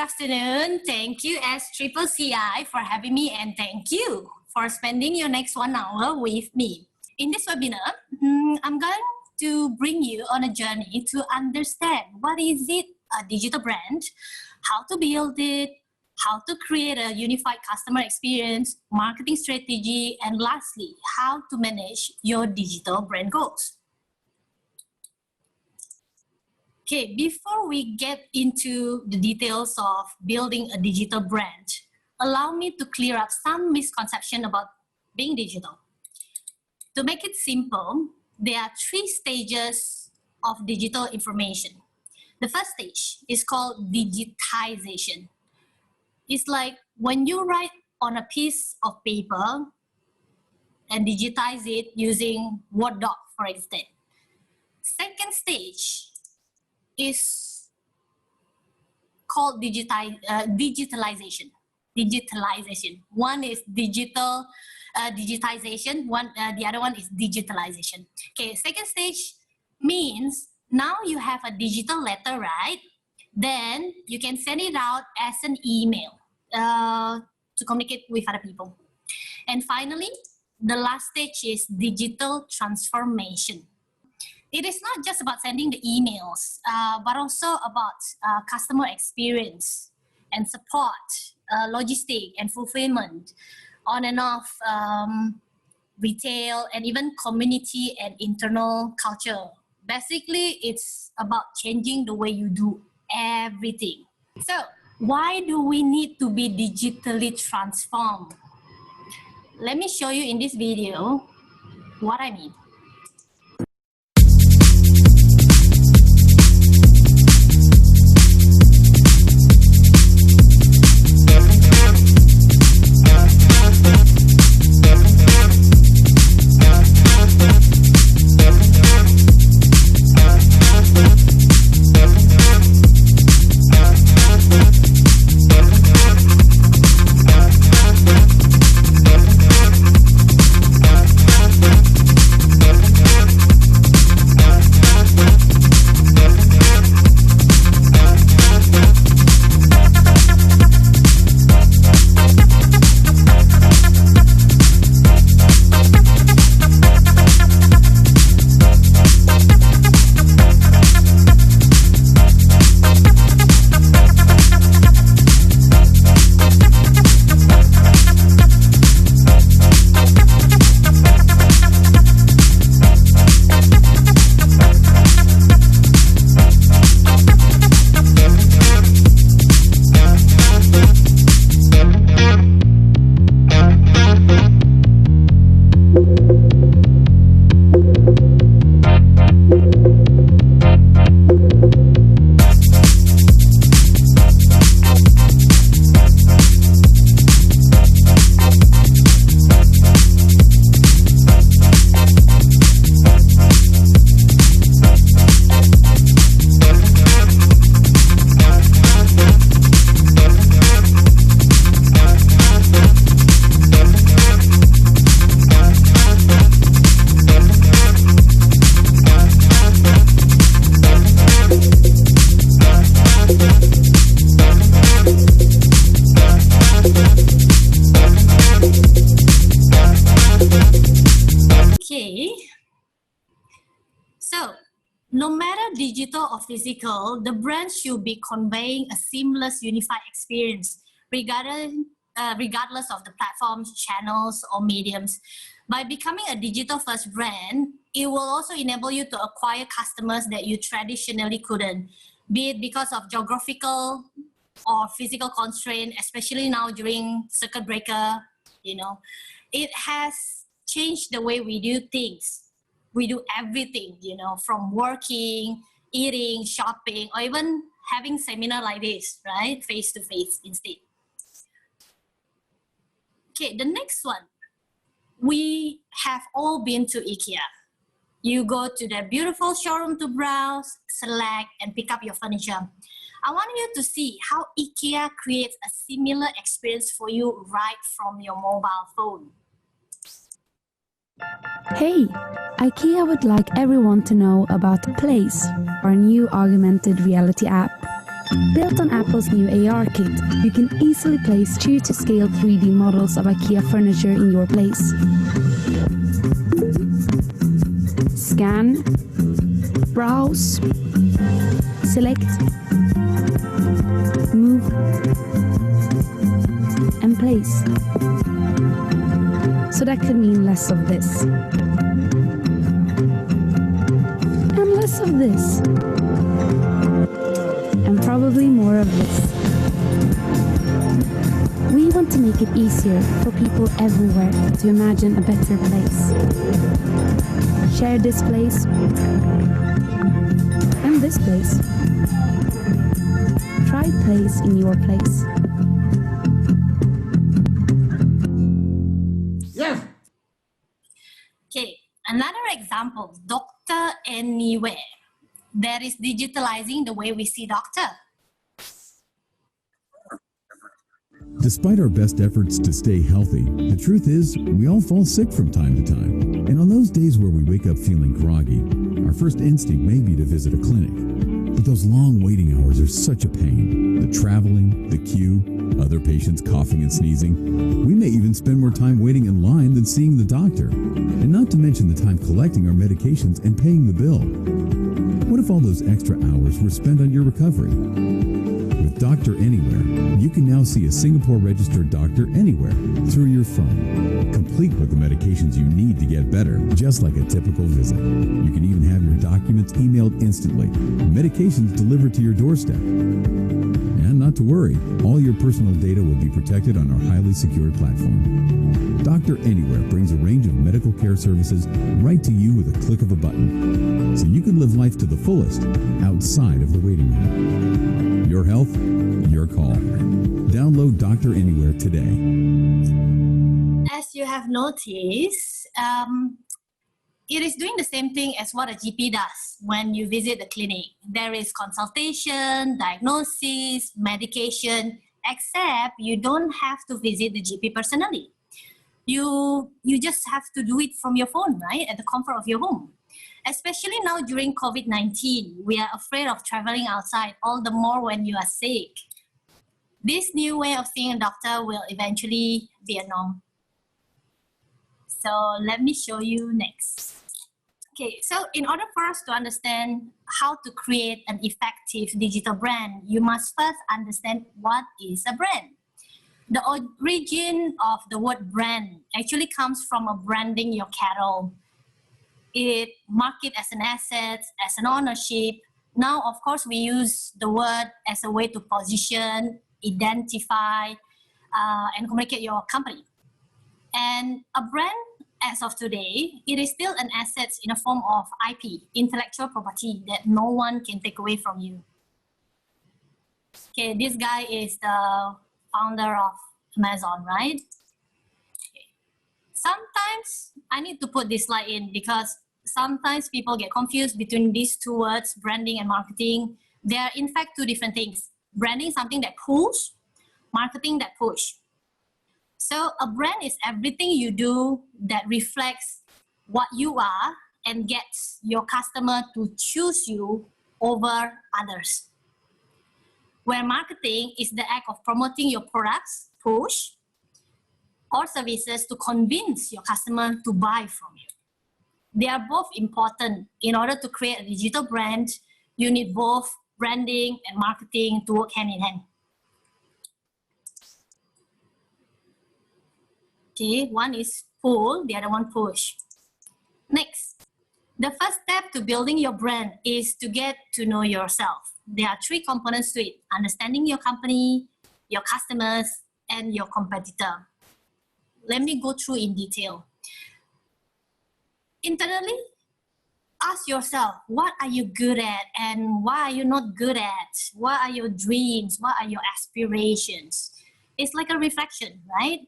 afternoon. Thank you SCCCI for having me, and thank you for spending your next 1 hour with me. In this webinar, I'm going to bring you on a journey to understand what is it a digital brand, how to build it, how to create a unified customer experience, marketing strategy, and lastly, how to manage your digital brand goals. Okay, before we get into the details of building a digital brand, allow me to clear up some misconception about being digital. To make it simple, there are 3 stages of digital information. The first stage is called digitization. It's like when you write on a piece of paper and digitize it using Word doc, for instance. Second stage is called digitalization. One is digitization. The other one is digitalization. Okay, second stage means now you have a digital letter, right? Then you can send it out as an email to communicate with other people. And finally, the last stage is digital transformation. It is not just about sending the emails, but also about customer experience and support, logistic and fulfillment, on and off retail, and even community and internal culture. Basically, it's about changing the way you do everything. So, why do we need to be digitally transformed? Let me show you in this video what I mean. No matter digital or physical, the brand should be conveying a seamless, unified experience, regardless of the platforms, channels, or mediums. By becoming a digital-first brand, it will also enable you to acquire customers that you traditionally couldn't, be it because of geographical or physical constraint, especially now during circuit breaker. It has changed the way we do things. We do everything, from working, eating, shopping, or even having seminar like this, right? Face-to-face instead. Okay, the next one. We have all been to IKEA. You go to the beautiful showroom to browse, select, and pick up your furniture. I want you to see how IKEA creates a similar experience for you right from your mobile phone. Hey, IKEA would like everyone to know about Place, our new augmented reality app. Built on Apple's new AR kit, you can easily place studio-to-scale 3D models of IKEA furniture in your place. Scan, browse, select, move, and place. So that could mean less of this. And less of this. And probably more of this. We want to make it easier for people everywhere to imagine a better place. Share this place and this place. Try place in your place. Yes. Okay, another example, Doctor Anywhere. That is digitalizing the way we see doctor. Despite our best efforts to stay healthy, the truth is we all fall sick from time to time. And on those days where we wake up feeling groggy, our first instinct may be to visit a clinic. But those long waiting hours are such a pain. The traveling, the queue, other patients coughing and sneezing. We may even spend more time waiting in line than seeing the doctor. And not to mention the time collecting our medications and paying the bill. What if all those extra hours were spent on your recovery? With Doctor Anywhere, you can now see a Singapore-registered doctor anywhere through your phone, complete with the medications you need to get better, just like a typical visit. You can even have your documents emailed instantly, medications delivered to your doorstep. And not to worry, all your personal data will be protected on our highly secured platform. Doctor Anywhere brings a range of medical care services right to you with a click of a button, so you can live life to the fullest outside of the waiting room. Your health, your call. Download Doctor Anywhere today. As you have noticed, it is doing the same thing as what a GP does when you visit the clinic. There is consultation, diagnosis, medication, except you don't have to visit the GP personally. You just have to do it from your phone, right? At the comfort of your home. Especially now during COVID-19, we are afraid of traveling outside, all the more when you are sick. This new way of seeing a doctor will eventually be a norm. So let me show you next. Okay, so in order for us to understand how to create an effective digital brand, you must first understand what is a brand. The origin of the word brand actually comes from a branding your cattle. It market as an asset, as an ownership. Now, of course, we use the word as a way to position, identify, and communicate your company. And a brand, as of today, it is still an asset in a form of IP, intellectual property, that no one can take away from you. Okay, this guy is the founder of Amazon, right? Okay. Sometimes I need to put this slide in because sometimes people get confused between these two words, branding and marketing. They are in fact two different things. Branding is something that pulls, marketing that push. So a brand is everything you do that reflects what you are and gets your customer to choose you over others. Where marketing is the act of promoting your products, push, or services to convince your customer to buy from you. They are both important. In order to create a digital brand, you need both branding and marketing to work hand in hand. Okay, one is pull, the other one push. Next, the first step to building your brand is to get to know yourself. There are three components to it: understanding your company, your customers, and your competitor. Let me go through in detail. Internally, ask yourself, what are you good at and what are you not good at? What are your dreams? What are your aspirations? It's like a reflection, right?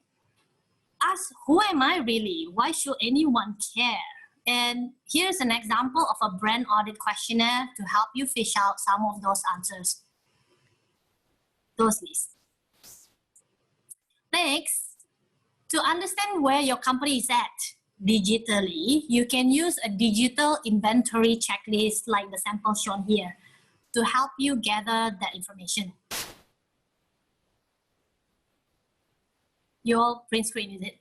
Ask, who am I really? Why should anyone care? And here's an example of a brand audit questionnaire to help you fish out some of those answers, those lists. Next, to understand where your company is at digitally, you can use a digital inventory checklist like the sample shown here. to help you gather that information. Your print screen, is it?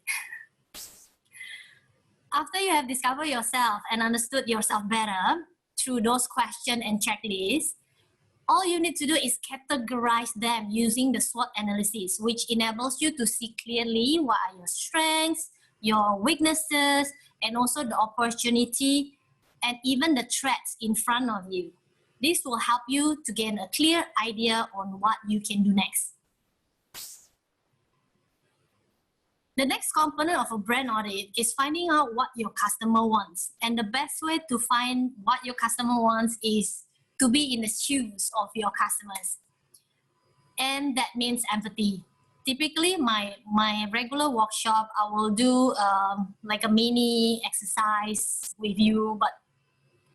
After you have discovered yourself and understood yourself better through those questions and checklists, all you need to do is categorize them using the SWOT analysis, which enables you to see clearly what are your strengths, your weaknesses, and also the opportunity and even the threats in front of you. This will help you to gain a clear idea on what you can do next. The next component of a brand audit is finding out what your customer wants. And the best way to find what your customer wants is to be in the shoes of your customers. And that means empathy. Typically, my regular workshop, I will do like a mini exercise with you, but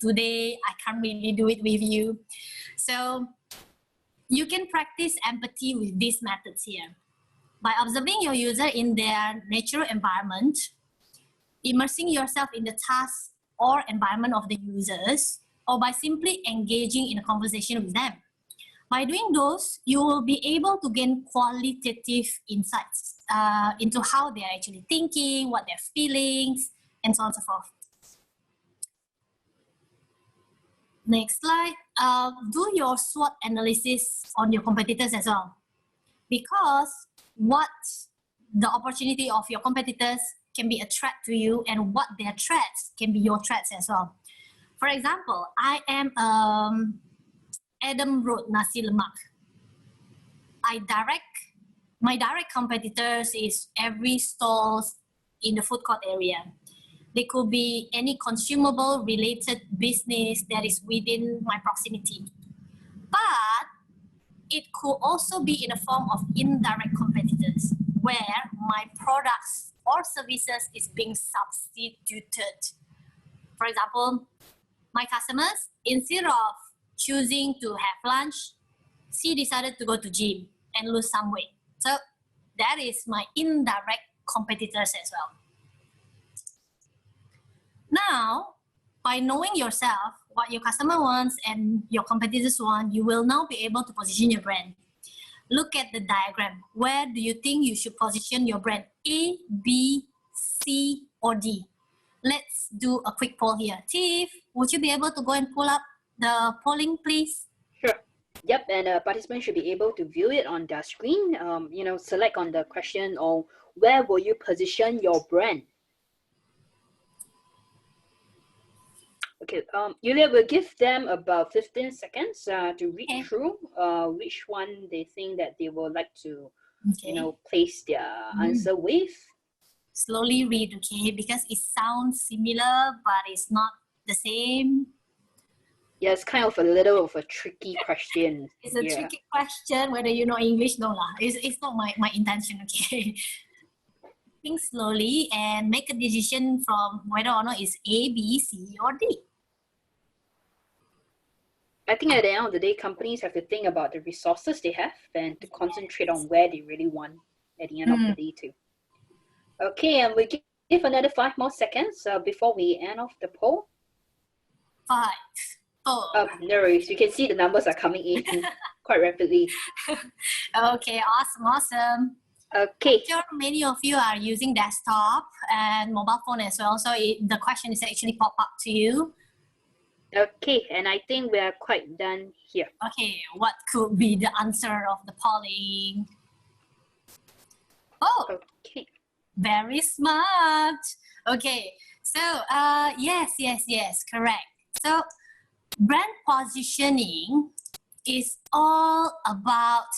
today I can't really do it with you. So you can practice empathy with these methods here. By observing your user in their natural environment, immersing yourself in the task or environment of the users, or by simply engaging in a conversation with them. By doing those, you will be able to gain qualitative insights into how they're actually thinking, what their feelings, and so on and so forth. Next slide. Do your SWOT analysis on your competitors as well. Because what the opportunity of your competitors can be a threat to you, and what their threats can be your threats as well. For example, I am Adam Road Nasi Lemak. My direct competitors is every stalls in the food court area. They could be any consumable related business that is within my proximity. But it could also be in a form of indirect competitors where my products or services is being substituted. For example, my customers, instead of choosing to have lunch, she decided to go to gym and lose some weight. So that is my indirect competitors as well. Now, by knowing yourself, what your customer wants and your competitors want, you will now be able to position your brand. Look at the diagram. Where do you think you should position your brand? A, B, C, or D? Let's do a quick poll here. Tiff, would you be able to go and pull up the polling, please? Sure. Yep, and participants should be able to view it on their screen. Select on the question or where will you position your brand? Okay, Yulia will give them about 15 seconds to read through which one they think that they would like to, place their answer with. Slowly read, okay? Because it sounds similar, but it's not the same. Yeah, it's kind of a little of a tricky question. It's a tricky question, whether you know English, no lah. It's not my intention, okay? Think slowly and make a decision from whether or not it's A, B, C, or D. I think at the end of the day, companies have to think about the resources they have and to concentrate on where they really want at the end of the day too. Okay, and we give another 5 more seconds before we end off the poll. 5, 4. No worries. You can see the numbers are coming in quite rapidly. Okay, awesome. Okay. I'm sure many of you are using desktop and mobile phone as well, so the question is actually pop up to you. Okay, and I think we are quite done here. Okay, what could be the answer of the polling? Oh, okay. Very smart. Okay, so yes, correct. So brand positioning is all about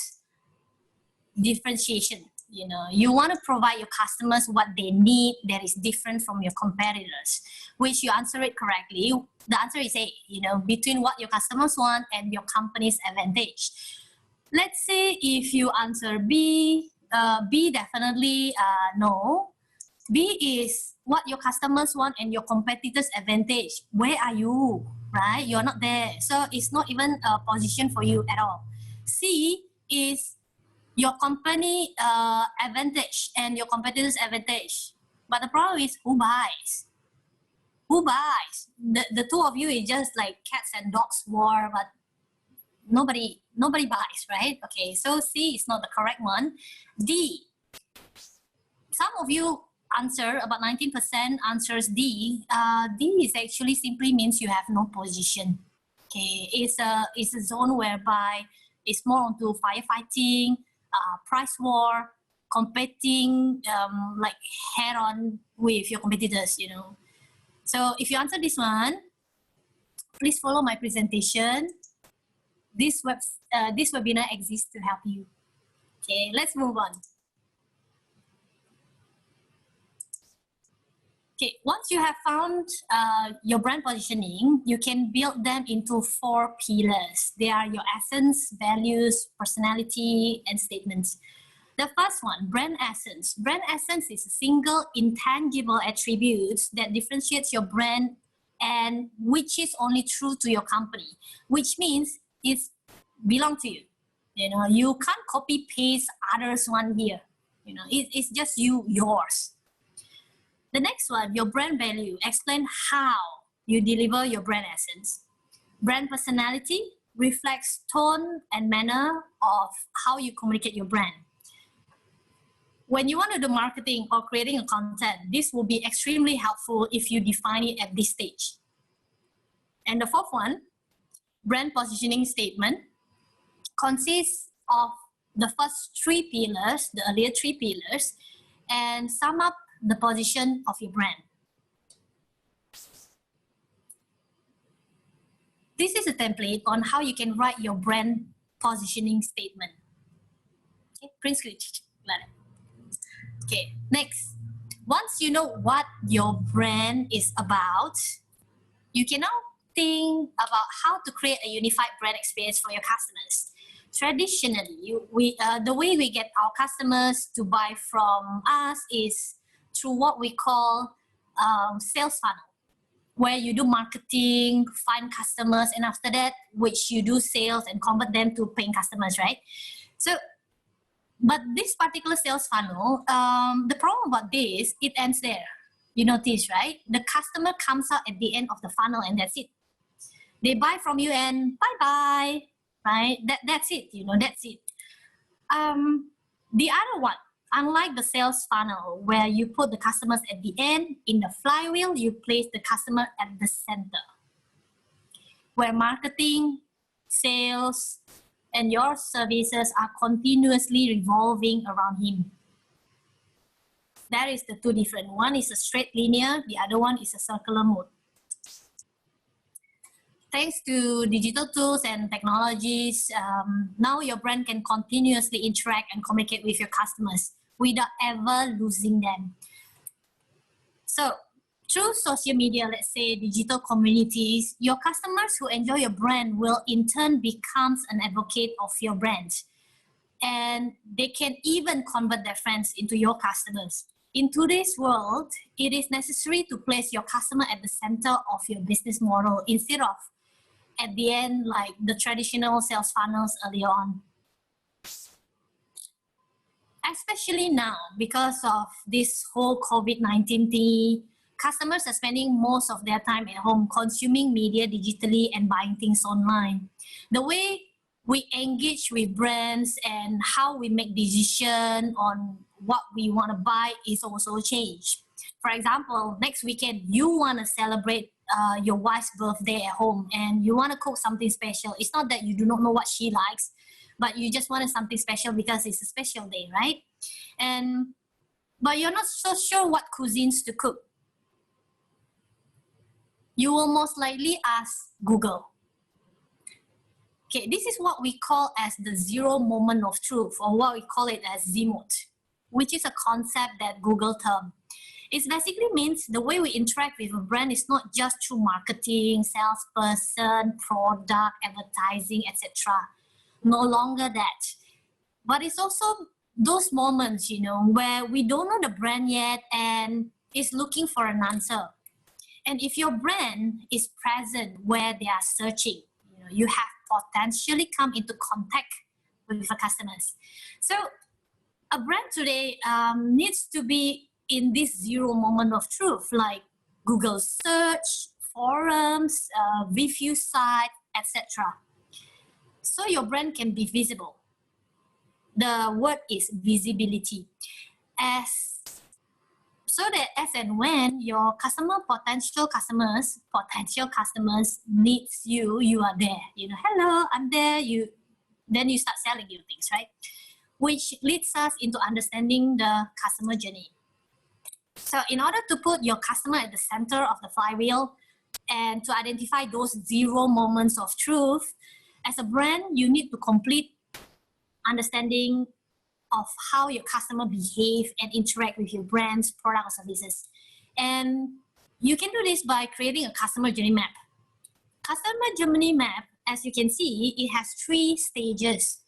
differentiation. You want to provide your customers what they need that is different from your competitors, which you answer it correctly. The answer is A, between what your customers want and your company's advantage. Let's say if you answer B, B definitely no. B is what your customers want and your competitors' advantage. Where are you, right? You're not there. So it's not even a position for you at all. C is your company advantage and your competitors' advantage. But the problem is who buys? Who buys? The two of you is just like cats and dogs war, but nobody buys, right? Okay, so C is not the correct one. D, some of you answer, about 19% answers D. D is actually simply means you have no position. Okay, it's a zone whereby it's more onto firefighting, price war, competing like head on with your competitors, you know. So if you answer this one, please follow my presentation. This webinar exists to help you. Okay, let's move on. Okay, once you have found your brand positioning, you can build them into 4 pillars. They are your essence, values, personality, and statements. The first one, brand essence. Brand essence is a single intangible attribute that differentiates your brand and which is only true to your company, which means it's belong to you. You know, you can't copy paste others one here. You know, it's just yours. The next one, your brand value. Explain how you deliver your brand essence. Brand personality reflects tone and manner of how you communicate your brand. When you want to do marketing or creating a content, this will be extremely helpful if you define it at this stage. And the fourth one, brand positioning statement, consists of the first 3 pillars, the earlier 3 pillars, and sum up the position of your brand. This is a template on how you can write your brand positioning statement. Okay, print screen. Okay, next. Once you know what your brand is about, you can now think about how to create a unified brand experience for your customers. Traditionally, the way we get our customers to buy from us is through what we call sales funnel, where you do marketing, find customers, and after that, which you do sales and convert them to paying customers, right? So, but this particular sales funnel, the problem about this, it ends there. You notice, right? The customer comes out at the end of the funnel and that's it. They buy from you and bye-bye, right? That's it, you know, that's it. The other one, unlike the sales funnel where you put the customers at the end, in the flywheel, you place the customer at the center, where marketing, sales, and your services are continuously revolving around him. That is the 2 different. One is a straight linear, the other one is a circular mode. Thanks to digital tools and technologies, now your brand can continuously interact and communicate with your customers without ever losing them. So, through social media, let's say digital communities, your customers who enjoy your brand will in turn become an advocate of your brand. And they can even convert their friends into your customers. In today's world, it is necessary to place your customer at the center of your business model instead of at the end, like the traditional sales funnels earlier on. Especially now, because of this whole COVID-19 thing, customers are spending most of their time at home consuming media digitally and buying things online. The way we engage with brands and how we make decisions on what we want to buy is also changed. For example, next weekend, you want to celebrate your wife's birthday at home and you want to cook something special. It's not that you do not know what she likes, but you just wanted something special because it's a special day, right? But you're not so sure what cuisines to cook. You will most likely ask Google. Okay, this is what we call as the 0 moment of truth, or what we call it as Z-mode, which is a concept that Google term. It basically means the way we interact with a brand is not just through marketing, salesperson, product, advertising, etc. No longer that. But it's also those moments, you know, where we don't know the brand yet and is looking for an answer. And if your brand is present where they are searching, you know, you have potentially come into contact with the customers. So a brand today needs to be in this 0 moment of truth, like Google search, forums, review site, etc. so your brand can be visible. The word is visibility. So that as and when your potential customers needs you, you are there. You know, hello, I'm there. Then you start selling your things, right? Which leads us into understanding the customer journey. So in order to put your customer at the center of the flywheel and to identify those 0 moments of truth, as a brand, you need to complete understanding of how your customer behave and interact with your brand's product or services. And you can do this by creating a customer journey map. Customer journey map, as you can see, it has 3 stages: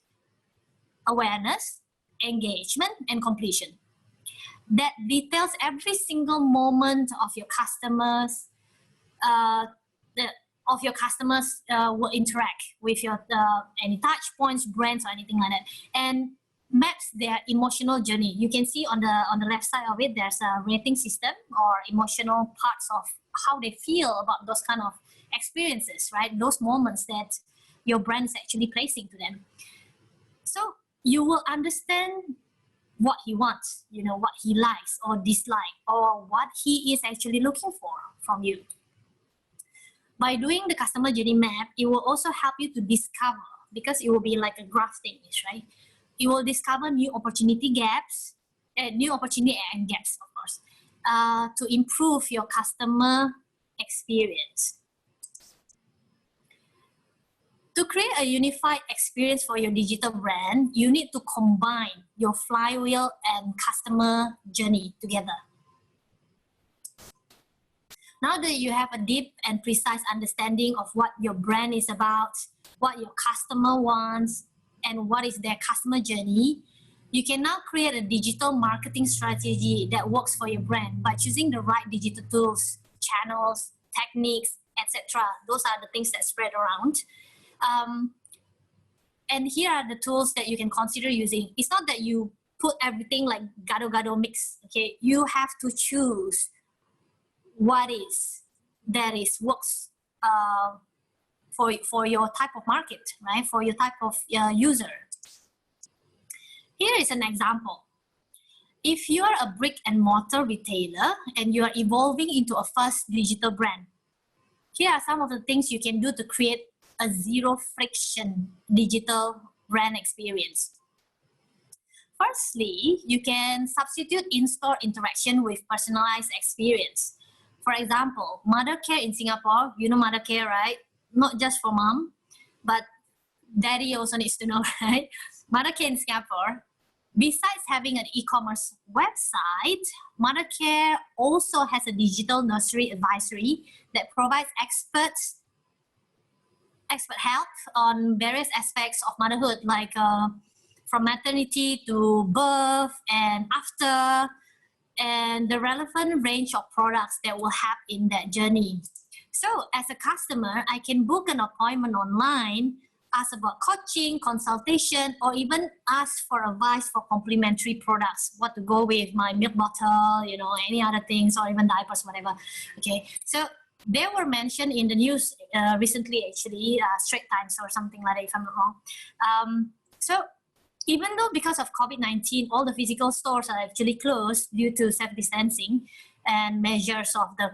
awareness, engagement, and completion. That details every single moment of your customers will interact with your any touch points, brands, or anything like that, and maps their emotional journey. You can see on the left side of it, there's a rating system or emotional parts of how they feel about those kind of experiences, right? Those moments that your brand is actually placing to them. So you will understand what he wants, you know, what he likes or dislike, or what he is actually looking for from you. By doing the customer journey map, it will also help you to discover, because it will be like a graph thing, right? You will discover new opportunity gaps, of course, to improve your customer experience. To create a unified experience for your digital brand, you need to combine your flywheel and customer journey together. Now that you have a deep and precise understanding of what your brand is about, what your customer wants, and what is their customer journey, you can now create a digital marketing strategy that works for your brand by choosing the right digital tools, channels, techniques, etc. Those are the things that spread around. And here are the tools that you can consider using. It's not that you put everything like gado mix, okay? You have to choose what works for your type of market, right? For your type of user. Here is an example. If you are a brick and mortar retailer and you are evolving into a first digital brand, here are some of the things you can do to create a zero friction digital brand experience. Firstly, you can substitute in-store interaction with personalized experience. For example, mother care in Singapore, you know mother care, right? Not just for mom, but daddy also needs to know, right? Mother care in Singapore, besides having an e-commerce website, mother care also has a digital nursery advisory that provides expert help on various aspects of motherhood, like from maternity to birth and after, and the relevant range of products that will help in that journey. So as a customer, I can book an appointment online, ask about coaching, consultation, or even ask for advice for complementary products, what to go with my milk bottle, you know, any other things, or even diapers, whatever. Okay, so they were mentioned in the news recently, actually, Straits Times or something like that, if I'm not wrong. So even though because of COVID-19, all the physical stores are actually closed due to self-distancing and measures of the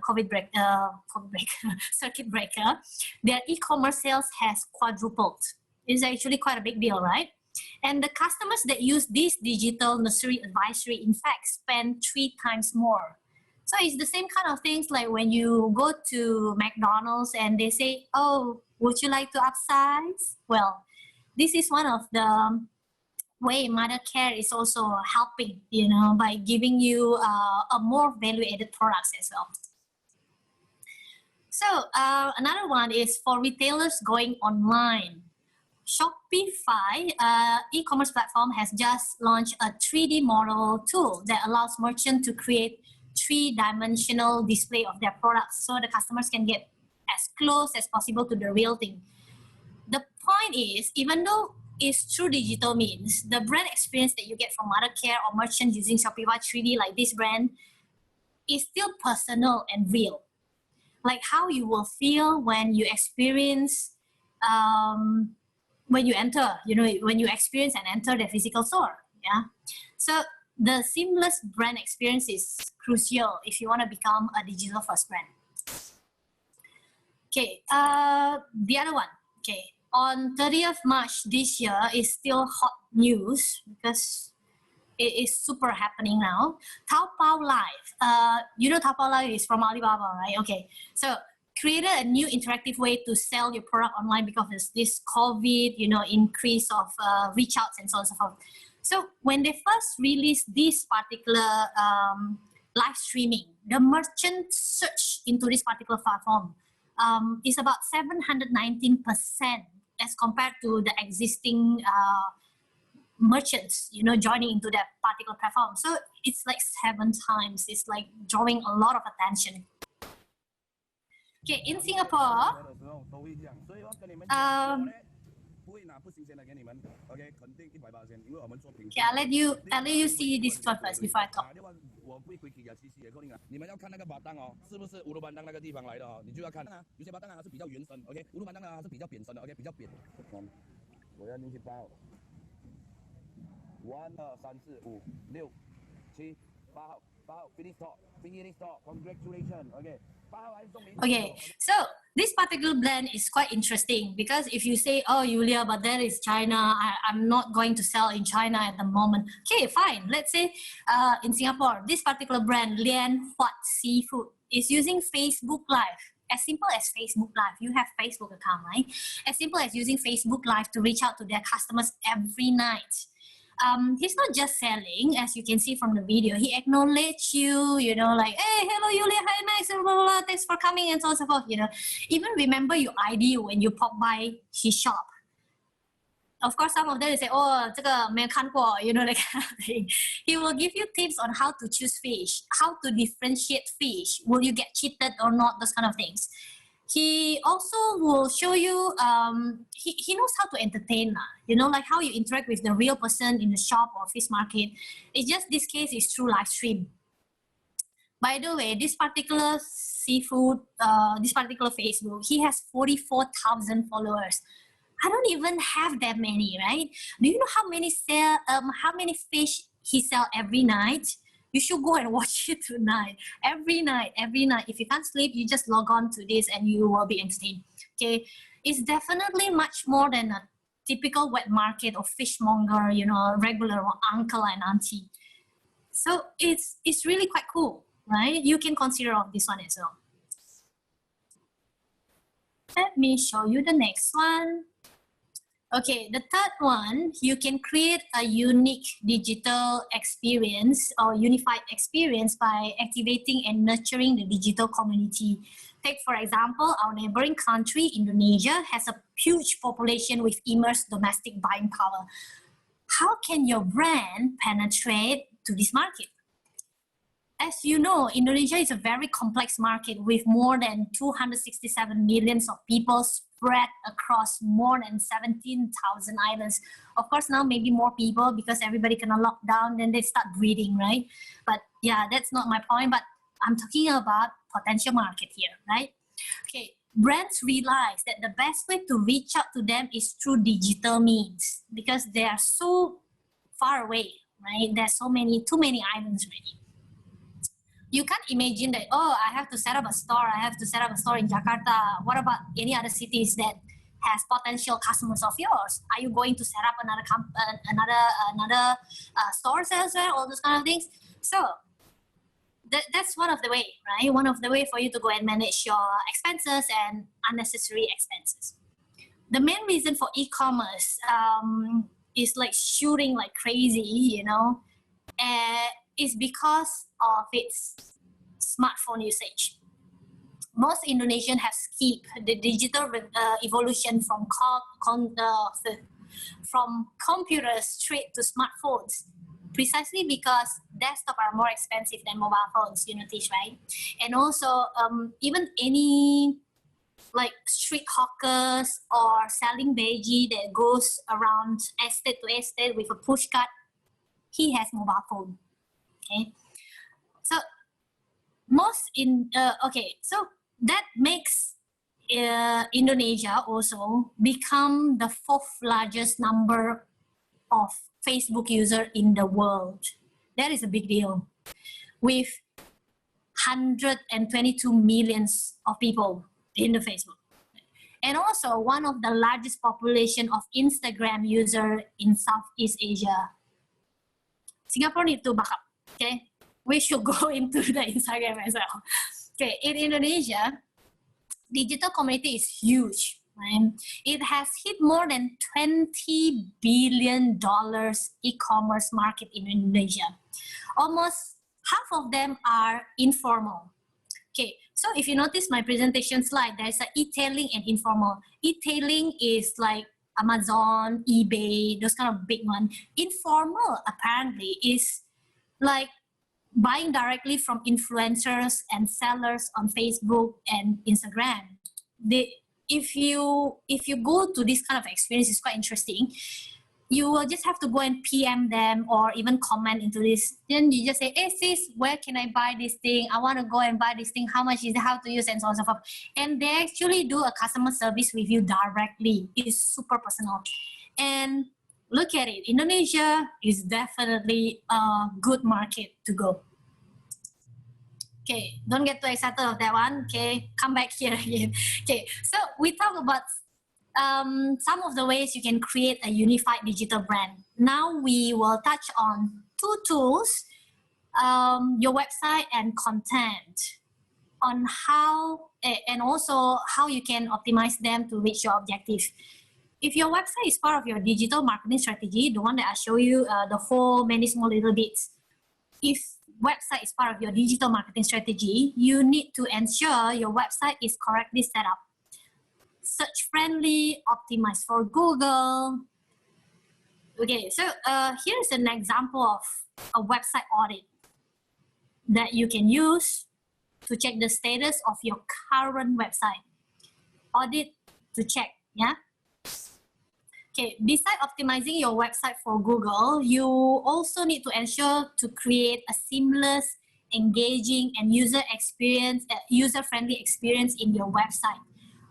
circuit breaker, their e-commerce sales has quadrupled. It's actually quite a big deal, right? And the customers that use this digital nursery advisory, in fact, spend 3 times more. So it's the same kind of things like when you go to McDonald's and they say, oh, would you like to upsize? Well, this is one of the way mother care is also helping, you know, by giving you a more value-added products as well. So another one is for retailers going online. Shopify, e-commerce platform, has just launched a 3D model tool that allows merchants to create 3-dimensional display of their products so the customers can get as close as possible to the real thing. The point is, even though it's through digital means, the brand experience that you get from mother care or merchant using Shopify 3D like this brand is still personal and real. Like how you will feel when you experience when you enter, when you experience and enter the physical store. Yeah. So the seamless brand experience is crucial if you want to become a digital first brand. Okay, the other one. Okay, on 30th March this year is still hot news because it is super happening now. Taobao Live. Taobao Live is from Alibaba, right? Okay, so created a new interactive way to sell your product online because of this COVID, increase of reach outs and so on and so forth. So when they first released this particular live streaming, the merchant search into this particular platform is about 719% as compared to the existing merchants, joining into that particular platform. So it's like 7 times. It's like drawing a lot of attention. Okay, in Singapore, okay, I'll let you see this one first before I talk. Okay, so this particular blend is quite interesting because if you say, oh, Yulia, but that is China, I'm not going to sell in China at the moment. Okay, fine. Let's say in Singapore, this particular brand, Lian Huat Seafood, is using Facebook Live. As simple as Facebook Live. You have Facebook account, right? As simple as using Facebook Live to reach out to their customers every night. He's not just selling, as you can see from the video. He acknowledged you, like, hey, hello, Yulia, hi, nice, blah, blah, blah, thanks for coming, and so on and so forth, Even remember your ID when you pop by his shop. Of course, some of them will say, oh, 这个没有看过, that kind of thing. He will give you tips on how to choose fish, how to differentiate fish, will you get cheated or not, those kind of things. He also will show you, he knows how to entertain, like how you interact with the real person in the shop or fish market. It's just this case is through live stream. By the way, this particular seafood, this particular Facebook, he has 44,000 followers. I don't even have that many, right? Do you know how many fish he sell every night? You should go and watch it tonight. Every night. If you can't sleep, you just log on to this and you will be entertained. Okay, it's definitely much more than a typical wet market or fishmonger, regular uncle and auntie. So it's really quite cool, right? You can consider of this one as well. Let me show you the next one. Okay, the third one, you can create a unique digital experience or unified experience by activating and nurturing the digital community. Take, for example, our neighboring country, Indonesia, has a huge population with immense domestic buying power. How can your brand penetrate to this market? As you know, Indonesia is a very complex market with more than 267 million of people spread across more than 17,000 islands. Of course, now maybe more people because everybody can lock down, then they start breeding, right? But yeah, that's not my point, but I'm talking about potential market here, right? Okay, brands realize that the best way to reach out to them is through digital means because they are so far away, right? There's too many islands already. You can't imagine that, oh, I have to set up a store. I have to set up a store in Jakarta. What about any other cities that has potential customers of yours? Are you going to set up another stores as well? All those kind of things. So that's one of the way, right? One of the way for you to go and manage your expenses and unnecessary expenses. The main reason for e-commerce is like shooting like crazy, is because of its smartphone usage. Most Indonesians have skipped the digital evolution from computers straight to smartphones, precisely because desktop are more expensive than mobile phones, Tish, right? And also, even any like street hawkers or selling veggie that goes around estate to estate with a push cart, he has mobile phone. Okay, so so that makes Indonesia also become the 4th largest number of Facebook user in the world. That is a big deal. With 122 millions of people in the Facebook. And also one of the largest population of Instagram user in Southeast Asia. Singapore need to back up, okay? We should go into the Instagram as well. Okay, in Indonesia, digital community is huge. Right? It has hit more than $20 billion e-commerce market in Indonesia. Almost half of them are informal. Okay, so if you notice my presentation slide, there's a e-tailing and informal. E-tailing is like Amazon, eBay, those kind of big ones. Informal apparently is like buying directly from influencers and sellers on Facebook and Instagram. If you go to this kind of experience, it's quite interesting. You will just have to go and PM them or even comment into this. Then you just say, hey sis, where can I buy this thing? I want to go and buy this thing. How much is it? How to use, and so on and so forth. And they actually do a customer service with you directly. It's super personal. And look at it. Indonesia is definitely a good market to go. Okay, don't get too excited of that one. Okay, come back here again. Okay, so we talk about some of the ways you can create a unified digital brand. Now we will touch on 2 tools, your website and content, on how, and also how you can optimize them to reach your objective. If your website is part of your digital marketing strategy, the one that I show you, the whole many small little bits, if website is part of your digital marketing strategy, you need to ensure your website is correctly set up. Search friendly, optimized for Google. Okay, so here's an example of a website audit that you can use to check the status of your current website. Audit to check, yeah? Okay, besides optimizing your website for Google, you also need to ensure to create a seamless, engaging, and user-friendly experience in your website.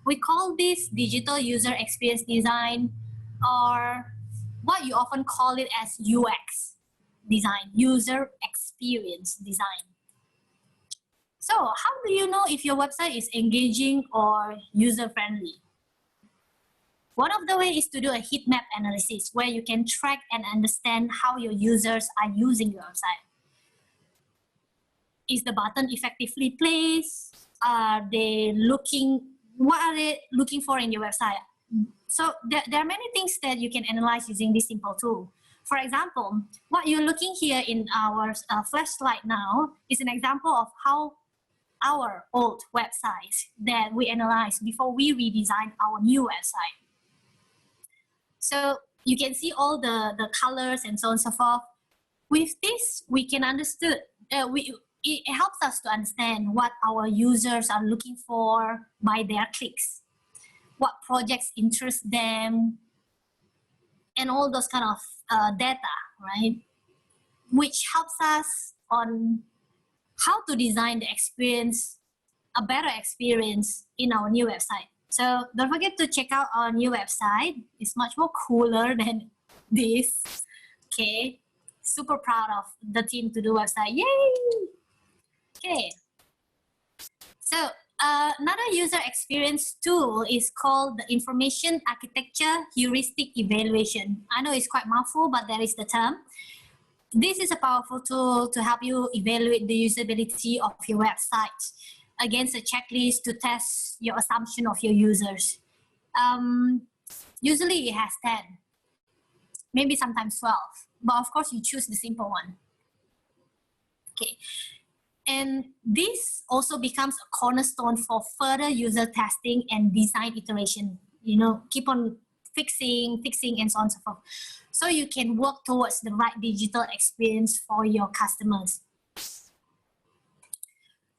We call this digital user experience design, or what you often call it as UX design, user experience design. So how do you know if your website is engaging or user-friendly? One of the ways is to do a heat map analysis where you can track and understand how your users are using your website. Is the button effectively placed? What are they looking for in your website? So there are many things that you can analyze using this simple tool. For example, what you're looking here in our flash slide now is an example of how our old websites that we analyzed before we redesigned our new website. So you can see all the colors and so on and so forth. With this, we can understand, it helps us to understand what our users are looking for by their clicks, what projects interest them, and all those kind of data, right? Which helps us on how to design the experience, a better experience in our new website. So don't forget to check out our new website. It's much more cooler than this. Okay, super proud of the team to do website. Yay! Okay. So another user experience tool is called the Information Architecture Heuristic Evaluation. I know it's quite mouthful, but that is the term. This is a powerful tool to help you evaluate the usability of your website against a checklist to test your assumption of your users. Usually it has 10, maybe sometimes 12, but of course you choose the simple one. Okay, and this also becomes a cornerstone for further user testing and design iteration. You know, keep on fixing, and so on and so forth. So you can work towards the right digital experience for your customers.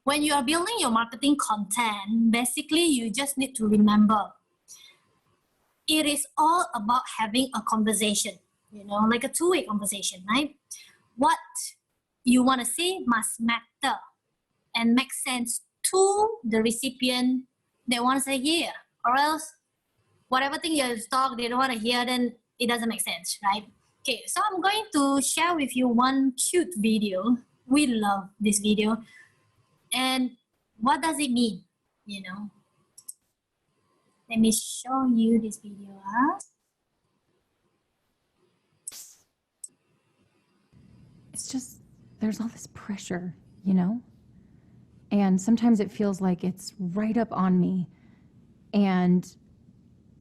When you are building your marketing content, basically you just need to remember, it is all about having a conversation, you know, like a two-way conversation, right? What you want to say must matter and make sense to the recipient they want to hear, or else whatever thing you talk they don't want to hear, then it doesn't make sense, right? Okay, so I'm going to share with you one cute video. We love this video. And what does it mean? You know, let me show you this video. It's just, there's all this pressure, you know? And sometimes it feels like it's right up on me and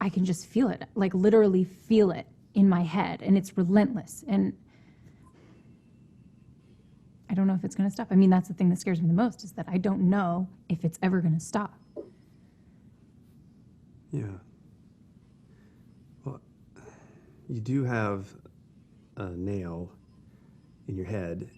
I can just feel it, like literally feel it in my head, and it's relentless. And I don't know if it's going to stop. I mean, that's the thing that scares me the most, is that I don't know if it's ever going to stop. Yeah. Well, you do have a nail in your head.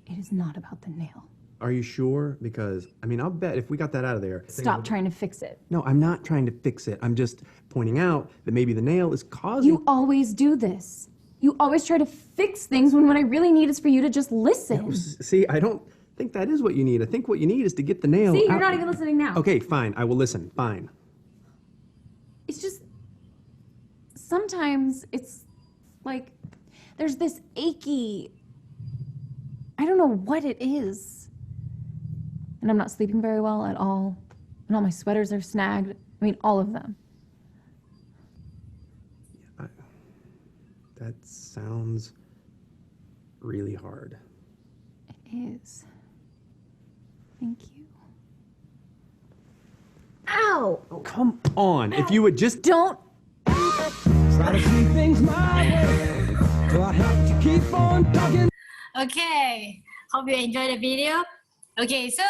It is not about the nail. Are you sure? Because, I mean, I'll bet if we got that out of there... Stop trying to fix it. No, I'm not trying to fix it. I'm just pointing out that maybe the nail is causing... You always do this. You always try to fix things when what I really need is for you to just listen. No, see, I don't think that is what you need. I think what you need is to get the nail See, out. you're not even listening now. Okay, fine. I will listen. Fine. It's just, sometimes it's like, there's this achy, I don't know what it is. And I'm not sleeping very well at all. And all my sweaters are snagged. I mean, all of them. That sounds really hard. It is. Thank you. Ow! Oh, come on. Ow. If you would just... Don't... Try to see things my way, so I have to keep on talking. Okay, hope you enjoyed the video. Okay, so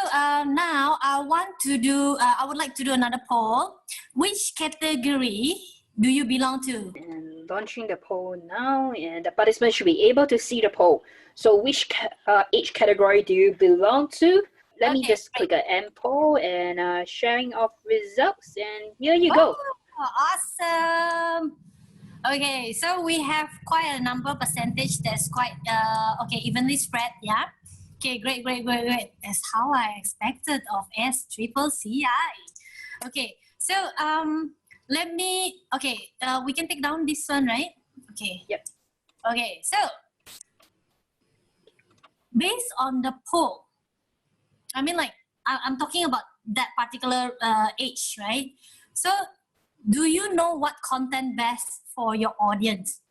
now I would like to do another poll. Which category do you belong to? And launching the poll now, and the participants should be able to see the poll. So which age category do you belong to? Let me just click an end poll and sharing of results, and here you go. Awesome. Okay, so we have quite a number percentage that's quite evenly spread, yeah. Okay, great. That's how I expected of SCCCI. Okay, so we can take down this one, right? Okay. Yep. Okay, so based on the poll, I mean, like, I'm talking about that particular age, right? So do you know what content best for your audience?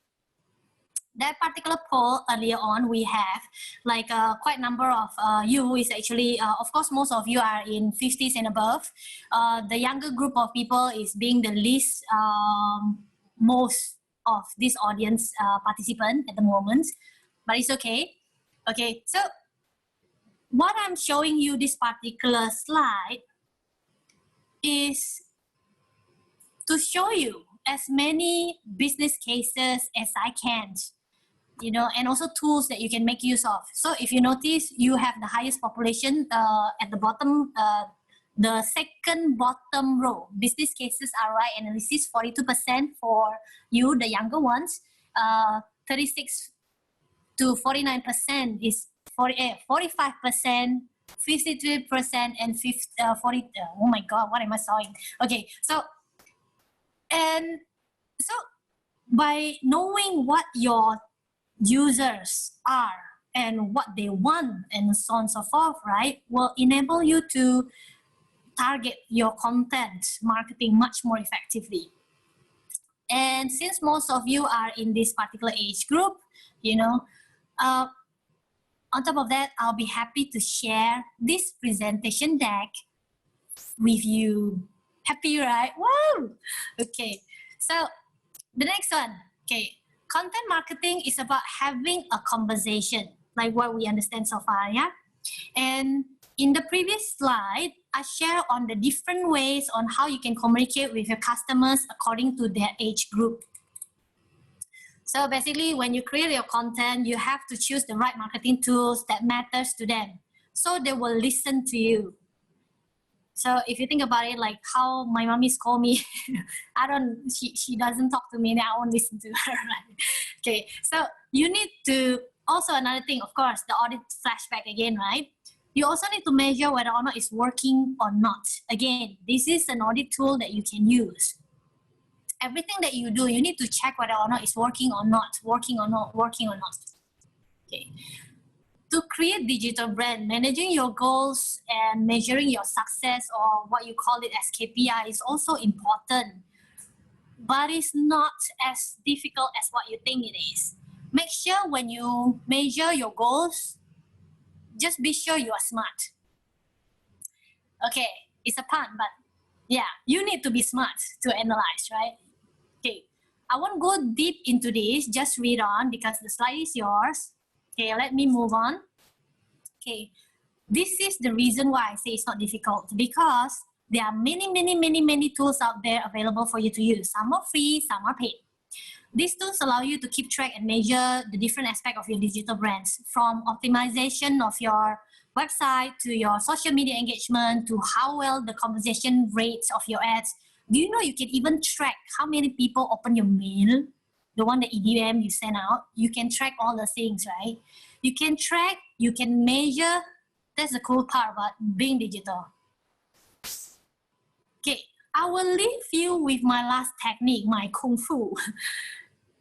That particular poll earlier on, we have like quite a number of you is actually, of course, most of you are in 50s and above. The younger group of people is being the least, most of this audience participant at the moment, but it's okay. Okay, so what I'm showing you this particular slide is to show you as many business cases as I can, you know, and also tools that you can make use of. So if you notice, you have the highest population at the bottom, the second bottom row, business cases ROI analysis, 42% for you, the younger ones, 36 to 49% is 45%, 53%, and 40, oh my God, what am I saying? Okay, so, and so by knowing what your users are and what they want and so on and so forth, right, will enable you to target your content marketing much more effectively. And since most of you are in this particular age group, you know, on top of that, I'll be happy to share this presentation deck with you. Happy, right? Wow! Okay, so the next one, okay. Content marketing is about having a conversation, like what we understand so far, yeah? And in the previous slide, I share on the different ways on how you can communicate with your customers according to their age group. So basically, when you create your content, you have to choose the right marketing tools that matters to them, so they will listen to you. So if you think about it, like how my mommies call me, she doesn't talk to me, and I won't listen to her, right? Okay, so you need to, also another thing, of course, the audit flashback again, right? You also need to measure whether or not it's working or not. Again, this is an audit tool that you can use. Everything that you do, you need to check whether or not it's working or not, working or not, working or not. Okay. To create digital brand, managing your goals and measuring your success, or what you call it as KPI, is also important. But it's not as difficult as what you think it is. Make sure when you measure your goals, just be sure you are smart. Okay, it's a pun, but yeah, you need to be smart to analyze, right? Okay, I won't go deep into this, just read on because the slide is yours. Okay, let me move on. Okay, this is the reason why I say it's not difficult, because there are many tools out there available for you to use. Some are free, some are paid. These tools allow you to keep track and measure the different aspects of your digital brands, from optimization of your website to your social media engagement to how well the conversion rates of your ads. Do you know you can even track how many people open your mail, the one that EDM you send out? You can track all the things, right? You can track, you can measure. That's the cool part about being digital. Okay, I will leave you with my last technique, my kung fu.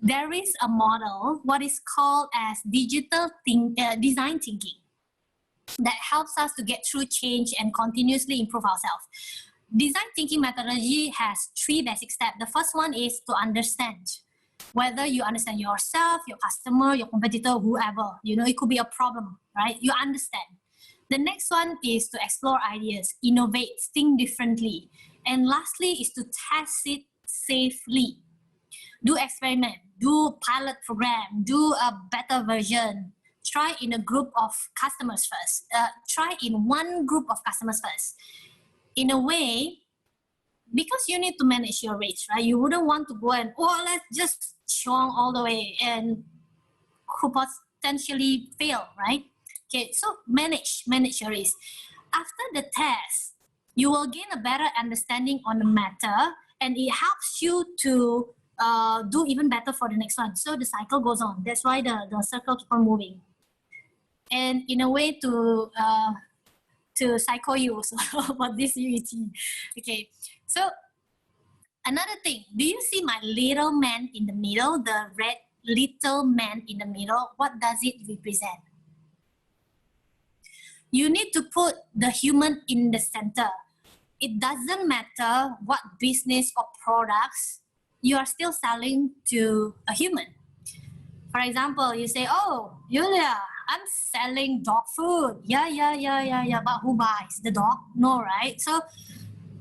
There is a model, what is called as digital design thinking, that helps us to get through change and continuously improve ourselves. Design thinking methodology has 3 basic steps. The first one is to understand. Whether you understand yourself, your customer, your competitor, whoever, you know, it could be a problem, right? You understand. The next one is to explore ideas, innovate, think differently. And lastly is to test it safely. Do experiment, do pilot program, do a beta version. Try in a group of customers first. Try in one group of customers first. In a way, because you need to manage your risk, right? You wouldn't want to go and, let's just chong all the way and could potentially fail, right? Okay, so manage your risk. After the test, you will gain a better understanding on the matter, and it helps you to do even better for the next one. So the cycle goes on. That's why the circle keeps on moving. And in a way to psycho you also about this UET. Okay, so another thing, do you see my little man in the middle, the red little man in the middle? What does it represent? You need to put the human in the center. It doesn't matter what business or products, you are still selling to a human. For example, you say, Yulia, I'm selling dog food. Yeah. But who buys? The dog? No, right? So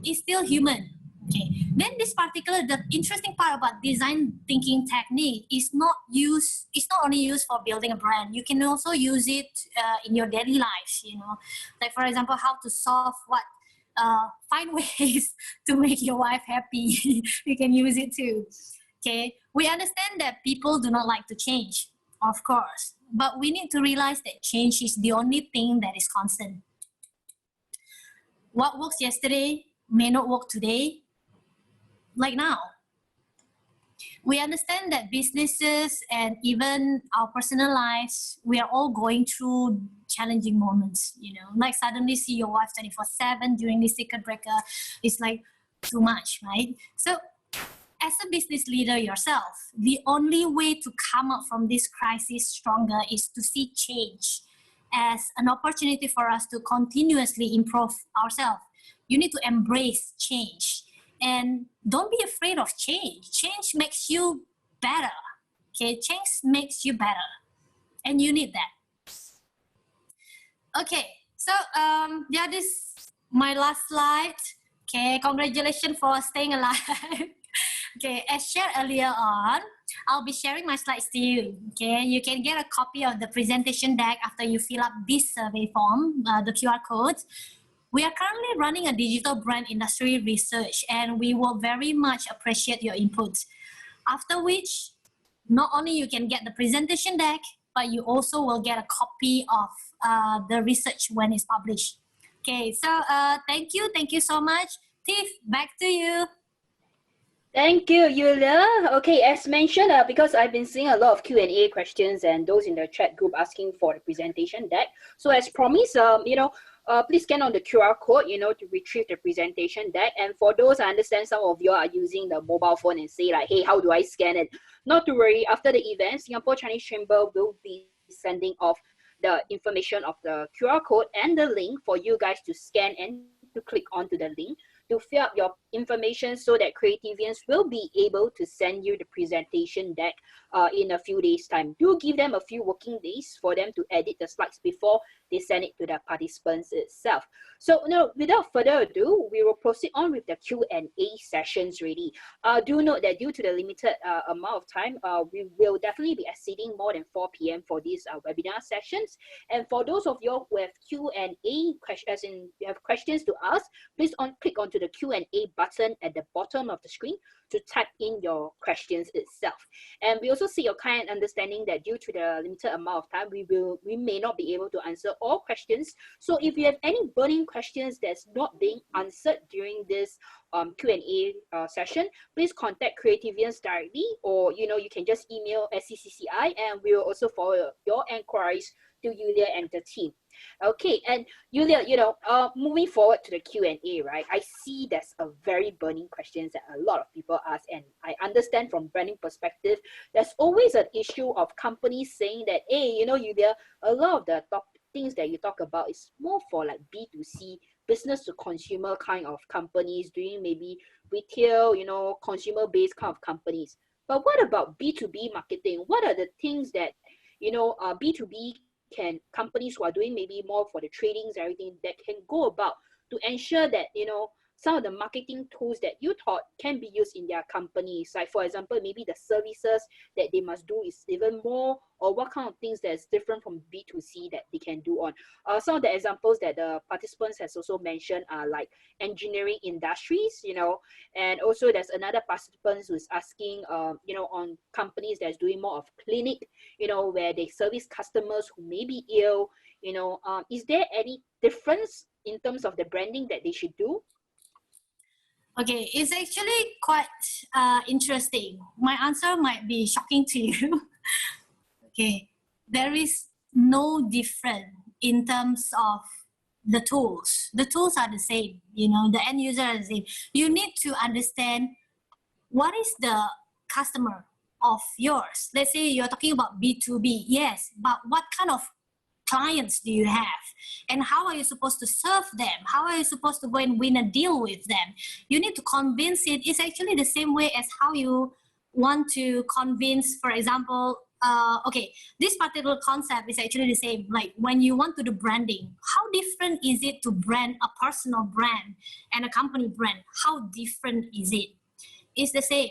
it's still human. Okay. Then the interesting part about design thinking technique is it's not only used for building a brand. You can also use it in your daily lives, you know. Like for example, how to solve find ways to make your wife happy. You can use it too. Okay. We understand that people do not like to change, of course, but we need to realize that change is the only thing that is constant. What works yesterday may not work today, like now. We understand that businesses and even our personal lives, we are all going through challenging moments, you know, like suddenly see your wife 24/7 during this circuit breaker. It's like too much, right? So as a business leader yourself, the only way to come up from this crisis stronger is to see change as an opportunity for us to continuously improve ourselves. You need to embrace change. And don't be afraid of change. Change makes you better. Okay, change makes you better. And you need that. Okay, so this is my last slide. Okay, congratulations for staying alive. Okay, as shared earlier on, I'll be sharing my slides to you. Okay, you can get a copy of the presentation deck after you fill up this survey form, the QR code. We are currently running a digital brand industry research, and we will very much appreciate your input. After which, not only you can get the presentation deck, but you also will get a copy of the research when it's published. Okay, so thank you so much. Tiff, back to you. Thank you, Yulia. Okay, as mentioned, because I've been seeing a lot of Q&A questions and those in the chat group asking for the presentation deck. So as promised, please scan on the QR code, to retrieve the presentation deck. And for those, I understand some of you are using the mobile phone and say like, hey, how do I scan it? Not to worry, after the event, Singapore Chinese Chamber will be sending off the information of the QR code and the link for you guys to scan and to click onto the link to fill up your information so that Creativeans will be able to send you the presentation deck in a few days' time. Do give them a few working days for them to edit the slides before they send it to the participants itself. So now, without further ado, we will proceed on with the Q&A sessions really. Do note that due to the limited amount of time, we will definitely be exceeding more than 4 p.m. for these webinar sessions. And for those of you who have Q&A questions, as in you have questions to ask, please click onto the Q&A button at the bottom of the screen to type in your questions itself. And we also see your kind understanding that due to the limited amount of time, we may not be able to answer all questions. So if you have any burning questions that's not being answered during this Q&A session, please contact Creativeans directly, or you can just email SCCCI and we will also forward your inquiries to Yulia and the team. Okay, and Yulia, moving forward to the Q&A, right? I see there's a very burning questions that a lot of people ask, and I understand from branding perspective, there's always an issue of companies saying that, hey, Yulia, a lot of the things that you talk about is more for like B2C, business to consumer kind of companies, doing maybe retail, consumer-based kind of companies. But what about B2B marketing? What are the things that, B2B companies who are doing maybe more for the tradings, everything that can go about to ensure that, some of the marketing tools that you thought can be used in their companies, like for example, maybe the services that they must do is even more, or what kind of things that's different from B2C that they can do on. Some of the examples that the participants has also mentioned are like engineering industries, and also there's another participant who's asking, on companies that's doing more of clinic, where they service customers who may be ill, is there any difference in terms of the branding that they should do? Okay, it's actually quite interesting. My answer might be shocking to you. Okay, there is no difference in terms of the tools. The tools are the same, the end user are the same. You need to understand what is the customer of yours. Let's say you're talking about B2B, yes, but what kind of clients do you have, and how are you supposed to serve them? How are you supposed to go and win a deal with them? You need to convince it. It's actually the same way as how you want to convince, for example, this particular concept is actually the same. Like when you want to do branding, how different is it to brand a personal brand and a company brand? How different is it? It's the same.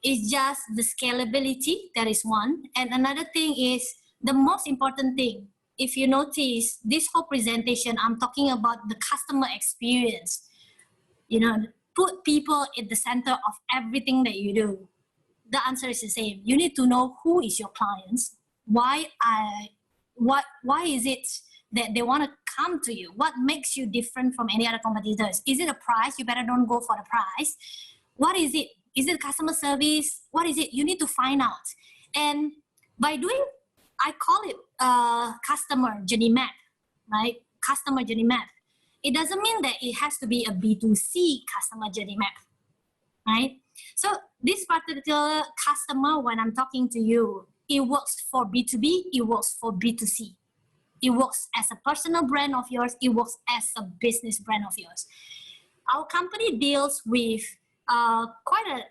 It's just the scalability, that is one. And another thing is, the most important thing, if you notice, this whole presentation, I'm talking about the customer experience. Put people at the center of everything that you do. The answer is the same. You need to know who is your clients, why is it that they want to come to you? What makes you different from any other competitors? Is it a price? You better don't go for the price. What is it? Is it customer service? What is it? You need to find out. And by doing, I call it customer journey map, right? Customer journey map. It doesn't mean that it has to be a B2C customer journey map, right? So this particular customer, when I'm talking to you, it works for B2B, it works for B2C. It works as a personal brand of yours, it works as a business brand of yours. Our company deals with quite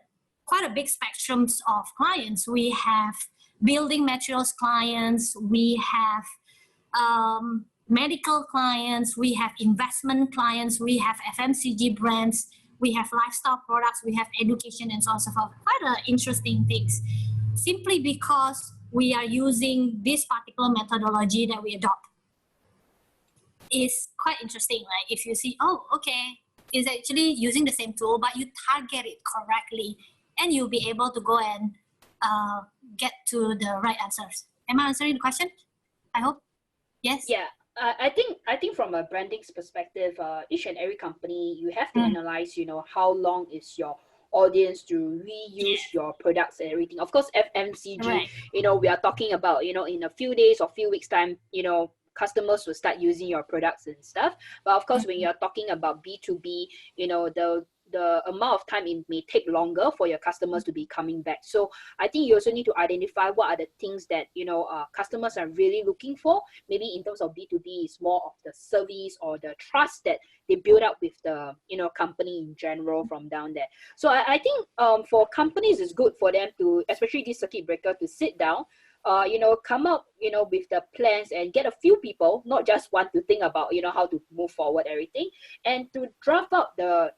a big spectrum of clients. We have building materials clients, we have medical clients, we have investment clients, we have FMCG brands, we have lifestyle products, we have education, and so on and so forth. Quite interesting things. Simply because we are using this particular methodology that we adopt. It's quite interesting, right? If you see, oh, okay, it's actually using the same tool, but you target it correctly, and you'll be able to go and get to the right answers. Am I answering the question? I hope. Yes? Yeah. I think from a branding's perspective, each and every company, you have to analyze, how long is your audience to reuse your products and everything. Of course, FMCG, Right. we are talking about, in a few days or few weeks time, customers will start using your products and stuff. But of course, when you're talking about B2B, the amount of time it may take longer for your customers to be coming back. So I think you also need to identify what are the things that customers are really looking for. Maybe in terms of B2B, it's more of the service or the trust that they build up with the company in general from down there. So I think for companies, it's good for them to, especially this circuit breaker, to sit down, come up, with the plans and get a few people, not just one, to think about, how to move forward everything, and to draft out the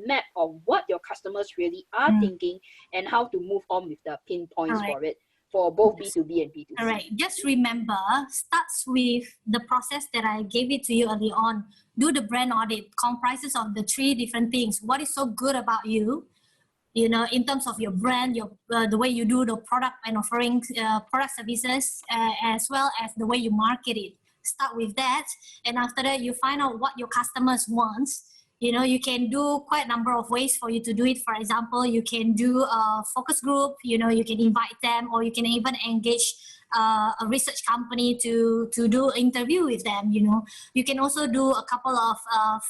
map of what your customers really are thinking and how to move on with the pinpoints for it, for both B2B and B2C. All right. Just remember, starts with the process that I gave it to you early on. Do the brand audit, comprises of the 3 different things. What is so good about you? In terms of your brand, the way you do the product and offering product services, as well as the way you market it. Start with that, and after that, you find out what your customers want. You can do quite a number of ways for you to do it. For example, you can do a focus group. You can invite them, or you can even engage a research company to do an interview with them. You can also do a couple of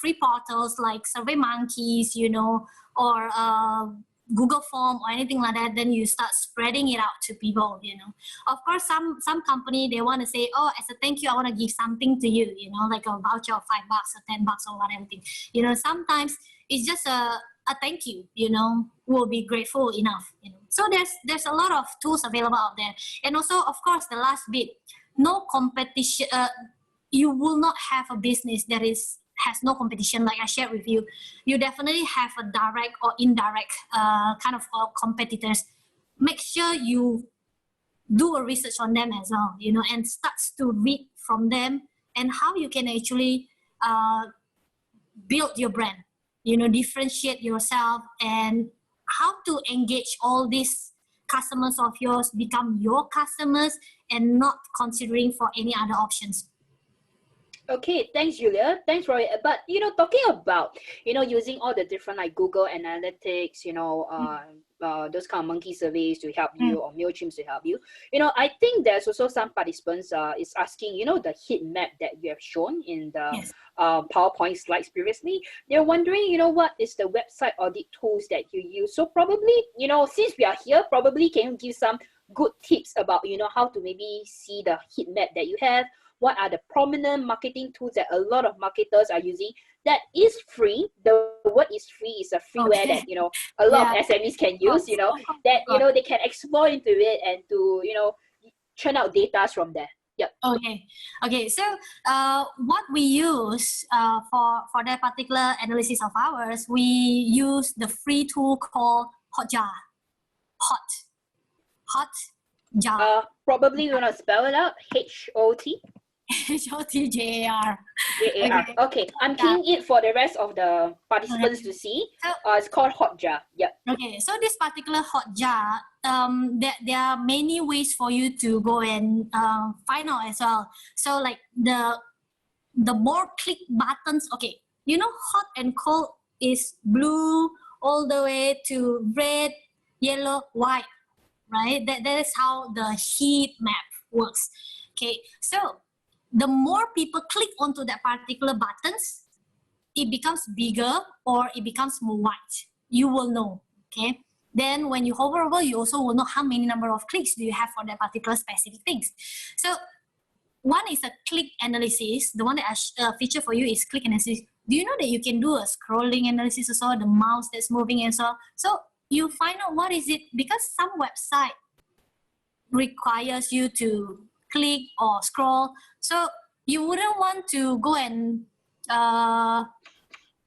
free portals like SurveyMonkeys, or Google form or anything like that. Then you start spreading it out to people. Of course, some company, they want to say, oh, as a thank you, I want to give something to you, like a voucher of $5 or $10 or whatever. Sometimes it's just a thank you, will be grateful enough. So there's a lot of tools available out there. And also, of course, the last bit, no competition. You will not have a business that has no competition, like I shared with you. You definitely have a direct or indirect kind of competitors. Make sure you do a research on them as well, and starts to read from them and how you can actually build your brand, differentiate yourself, and how to engage all these customers of yours, become your customers, and not considering for any other options. Okay, thanks, Julia. Thanks, Roy. But, talking about, using all the different like Google Analytics, those kind of monkey surveys to help you, or MailChimp to help you. I think there's also some participants is asking, the heat map that you have shown in the PowerPoint slides previously. They're wondering, what is the website audit tools that you use? So probably, since we are here, probably can you give some good tips about, how to maybe see the heat map that you have? What are the prominent marketing tools that a lot of marketers are using that is free? The word is free is a freeware that, a lot of SMEs can use, that, they can explore into it and to, churn out data from there. Yep. Okay. So what we use for that particular analysis of ours, we use the free tool called Hotjar. Hotjar. Probably you want to spell it out. HOT. HOTJAR. Okay, I'm keying it for the rest of the participants to see. It's called Hotjar. Yep. Okay, so this particular Hotjar, there are many ways for you to go and find out as well. So like the more click buttons, okay, hot and cold is blue all the way to red, yellow, white, right? That is how the heat map works. Okay, so the more people click onto that particular buttons, it becomes bigger or it becomes more white. You will know, okay? Then when you hover over, you also will know how many number of clicks do you have for that particular specific things. So one is a click analysis. The one that I feature for you is click analysis. Do you know that you can do a scrolling analysis also, the mouse that's moving and so on? So you find out what is it, because some website requires you to click or scroll. So you wouldn't want to go and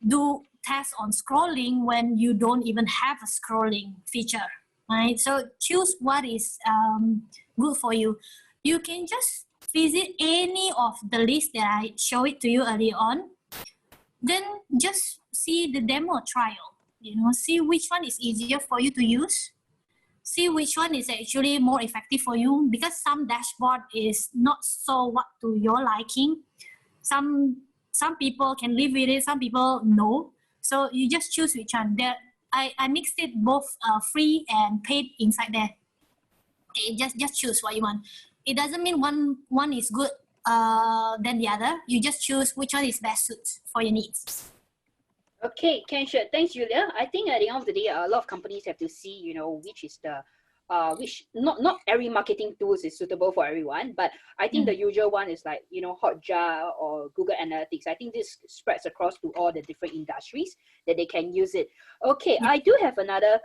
do tests on scrolling when you don't even have a scrolling feature, right? So choose what is good for you. You can just visit any of the list that I show it to you earlier on. Then just see the demo trial, see which one is easier for you to use. See which one is actually more effective for you, because some dashboard is not so what to your liking. Some people can live with it, some people no. So you just choose which one. I mixed it both free and paid inside there. Okay, just choose what you want. It doesn't mean one is good than the other. You just choose which one is best suited for your needs. Okay, Ken, sure. Thanks, Julia. I think at the end of the day, a lot of companies have to see, which is the which not every marketing tools is suitable for everyone, but I think the usual one is like, Hotjar or Google Analytics. I think this spreads across to all the different industries that they can use it. Okay, I do have another,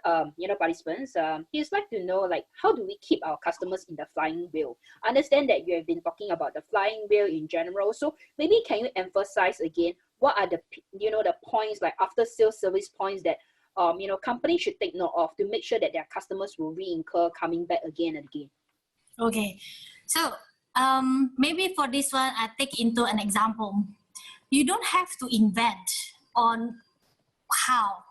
participants. He'd like to know, like, how do we keep our customers in the flying wheel? I understand that you have been talking about the flying wheel in general. So maybe can you emphasize again, what are the, the points, like after sales service points that companies should take note of to make sure that their customers will re-incur coming back again and again? Okay, so maybe for this one, I take into an example. You don't have to invent on how,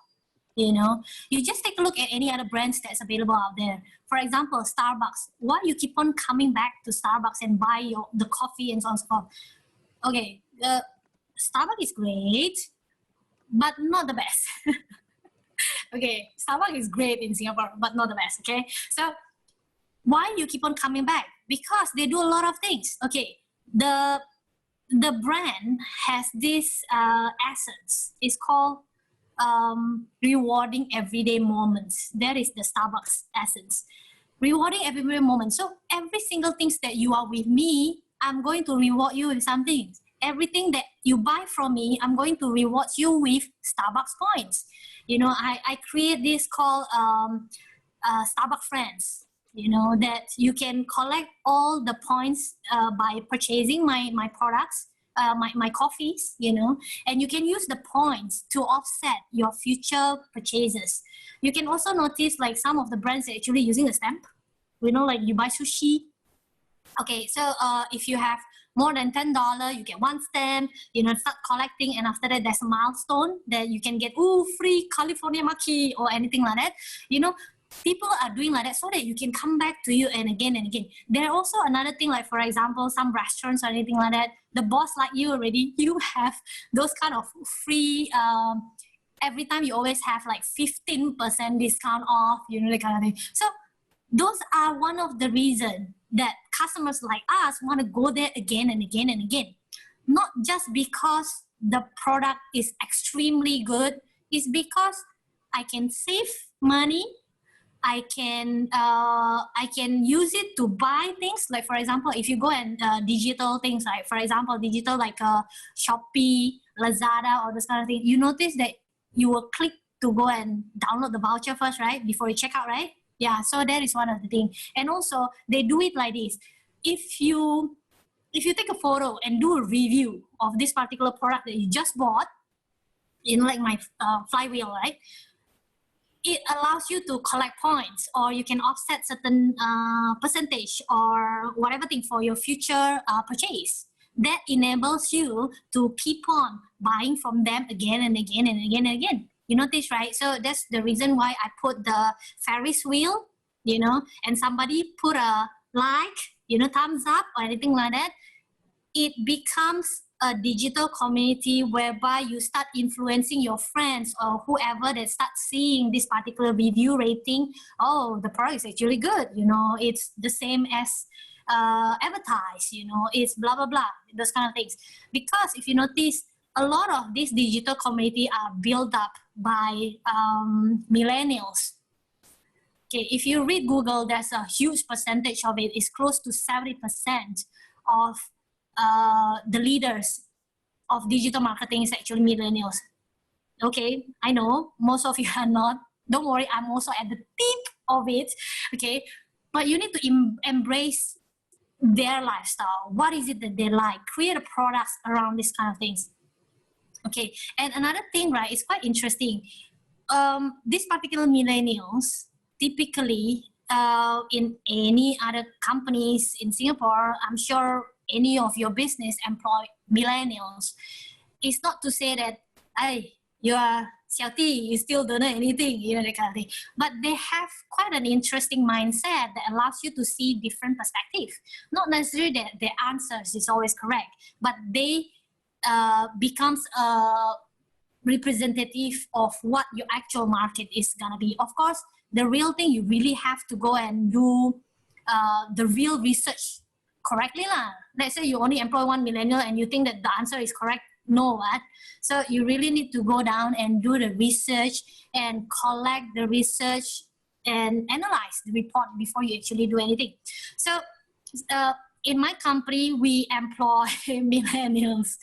you just take a look at any other brands that's available out there. For example, Starbucks. Why you keep on coming back to Starbucks and buy the coffee and so on and so forth? Okay, Starbucks is great, but not the best. Okay, Starbucks is great in Singapore, but not the best, okay? So why you keep on coming back? Because they do a lot of things. Okay, the brand has this essence. It's called rewarding everyday moments. That is the Starbucks essence. Rewarding everyday moments. So every single thing that you are with me, I'm going to reward you with something. Everything that you buy from me, I'm going to reward you with Starbucks points. I create this called Starbucks Friends, that you can collect all the points by purchasing my products, my coffees, and you can use the points to offset your future purchases. You can also notice like some of the brands are actually using a stamp, like you buy sushi. Okay, so if you have more than $10, you get one stamp, start collecting, and after that, there's a milestone that you can get, free California Maki or anything like that. People are doing like that so that you can come back to you and again and again. There are also another thing, like for example, some restaurants or anything like that, the boss like you already, you have those kind of free, every time you always have like 15% discount off, that kind of thing. So those are one of the reasons that customers like us want to go there again and again and again. Not just because the product is extremely good, it's because I can save money. I can use it to buy things. Like for example, if you go and digital things, like for example, digital like Shopee, Lazada, or this kind of thing, you notice that you will click to go and download the voucher first, right? Before you check out, right? Yeah, so that is one of the things. And also, they do it like this. If you take a photo and do a review of this particular product that you just bought, like my flywheel, right? It allows you to collect points, or you can offset certain percentage or whatever thing for your future purchase. That enables you to keep on buying from them again and again and again and again. You notice, right? So that's the reason why I put the Ferris wheel, and somebody put a like, thumbs up or anything like that. It becomes a digital community whereby you start influencing your friends or whoever that starts seeing this particular review rating. Oh, the product is actually good. It's the same as advertised, it's blah, blah, blah, those kind of things. Because if you notice, a lot of these digital community are built up by millennials. Okay, if you read Google, there's a huge percentage of it. It's close to 70% of the leaders of digital marketing is actually millennials. Okay, I know most of you are not. Don't worry, I'm also at the tip of it. Okay, but you need to embrace their lifestyle. What is it that they like? Create a products around these kind of things. Okay, and another thing, right, is quite interesting. These particular millennials, typically in any other companies in Singapore, I'm sure any of your business employ millennials. It's not to say that, hey, you are xiao you still don't know anything, that kind of thing. But they have quite an interesting mindset that allows you to see different perspectives. Not necessarily that their answers is always correct, but they becomes representative of what your actual market is gonna be. Of course, the real thing, you really have to go and do the real research correctly lah. Let's say you only employ one millennial and you think that the answer is correct. No, what? So you really need to go down and do the research and collect the research and analyze the report before you actually do anything. So in my company, we employ millennials.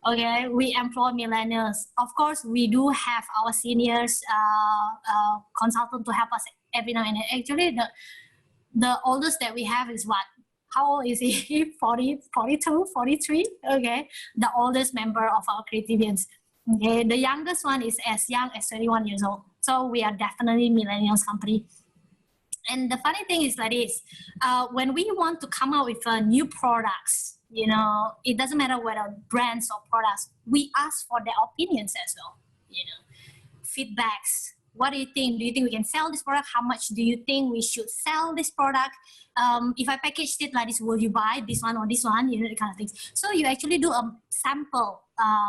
Okay, we employ millennials. Of course, we do have our seniors consultant to help us every now and then. Actually, the oldest that we have is what? How old is he? 40, 42, 43? Okay, the oldest member of our Creativeans. Okay, the youngest one is as young as 21 years old. So we are definitely millennials company. And the funny thing is like this, when we want to come out with new products, you know, it doesn't matter whether brands or products, we ask for their opinions as well, you know, feedbacks. What do you think? Do you think we can sell this product? How much do you think we should sell this product? If I packaged it like this, will you buy this one or this one? You know, the kind of things. So you actually do a sample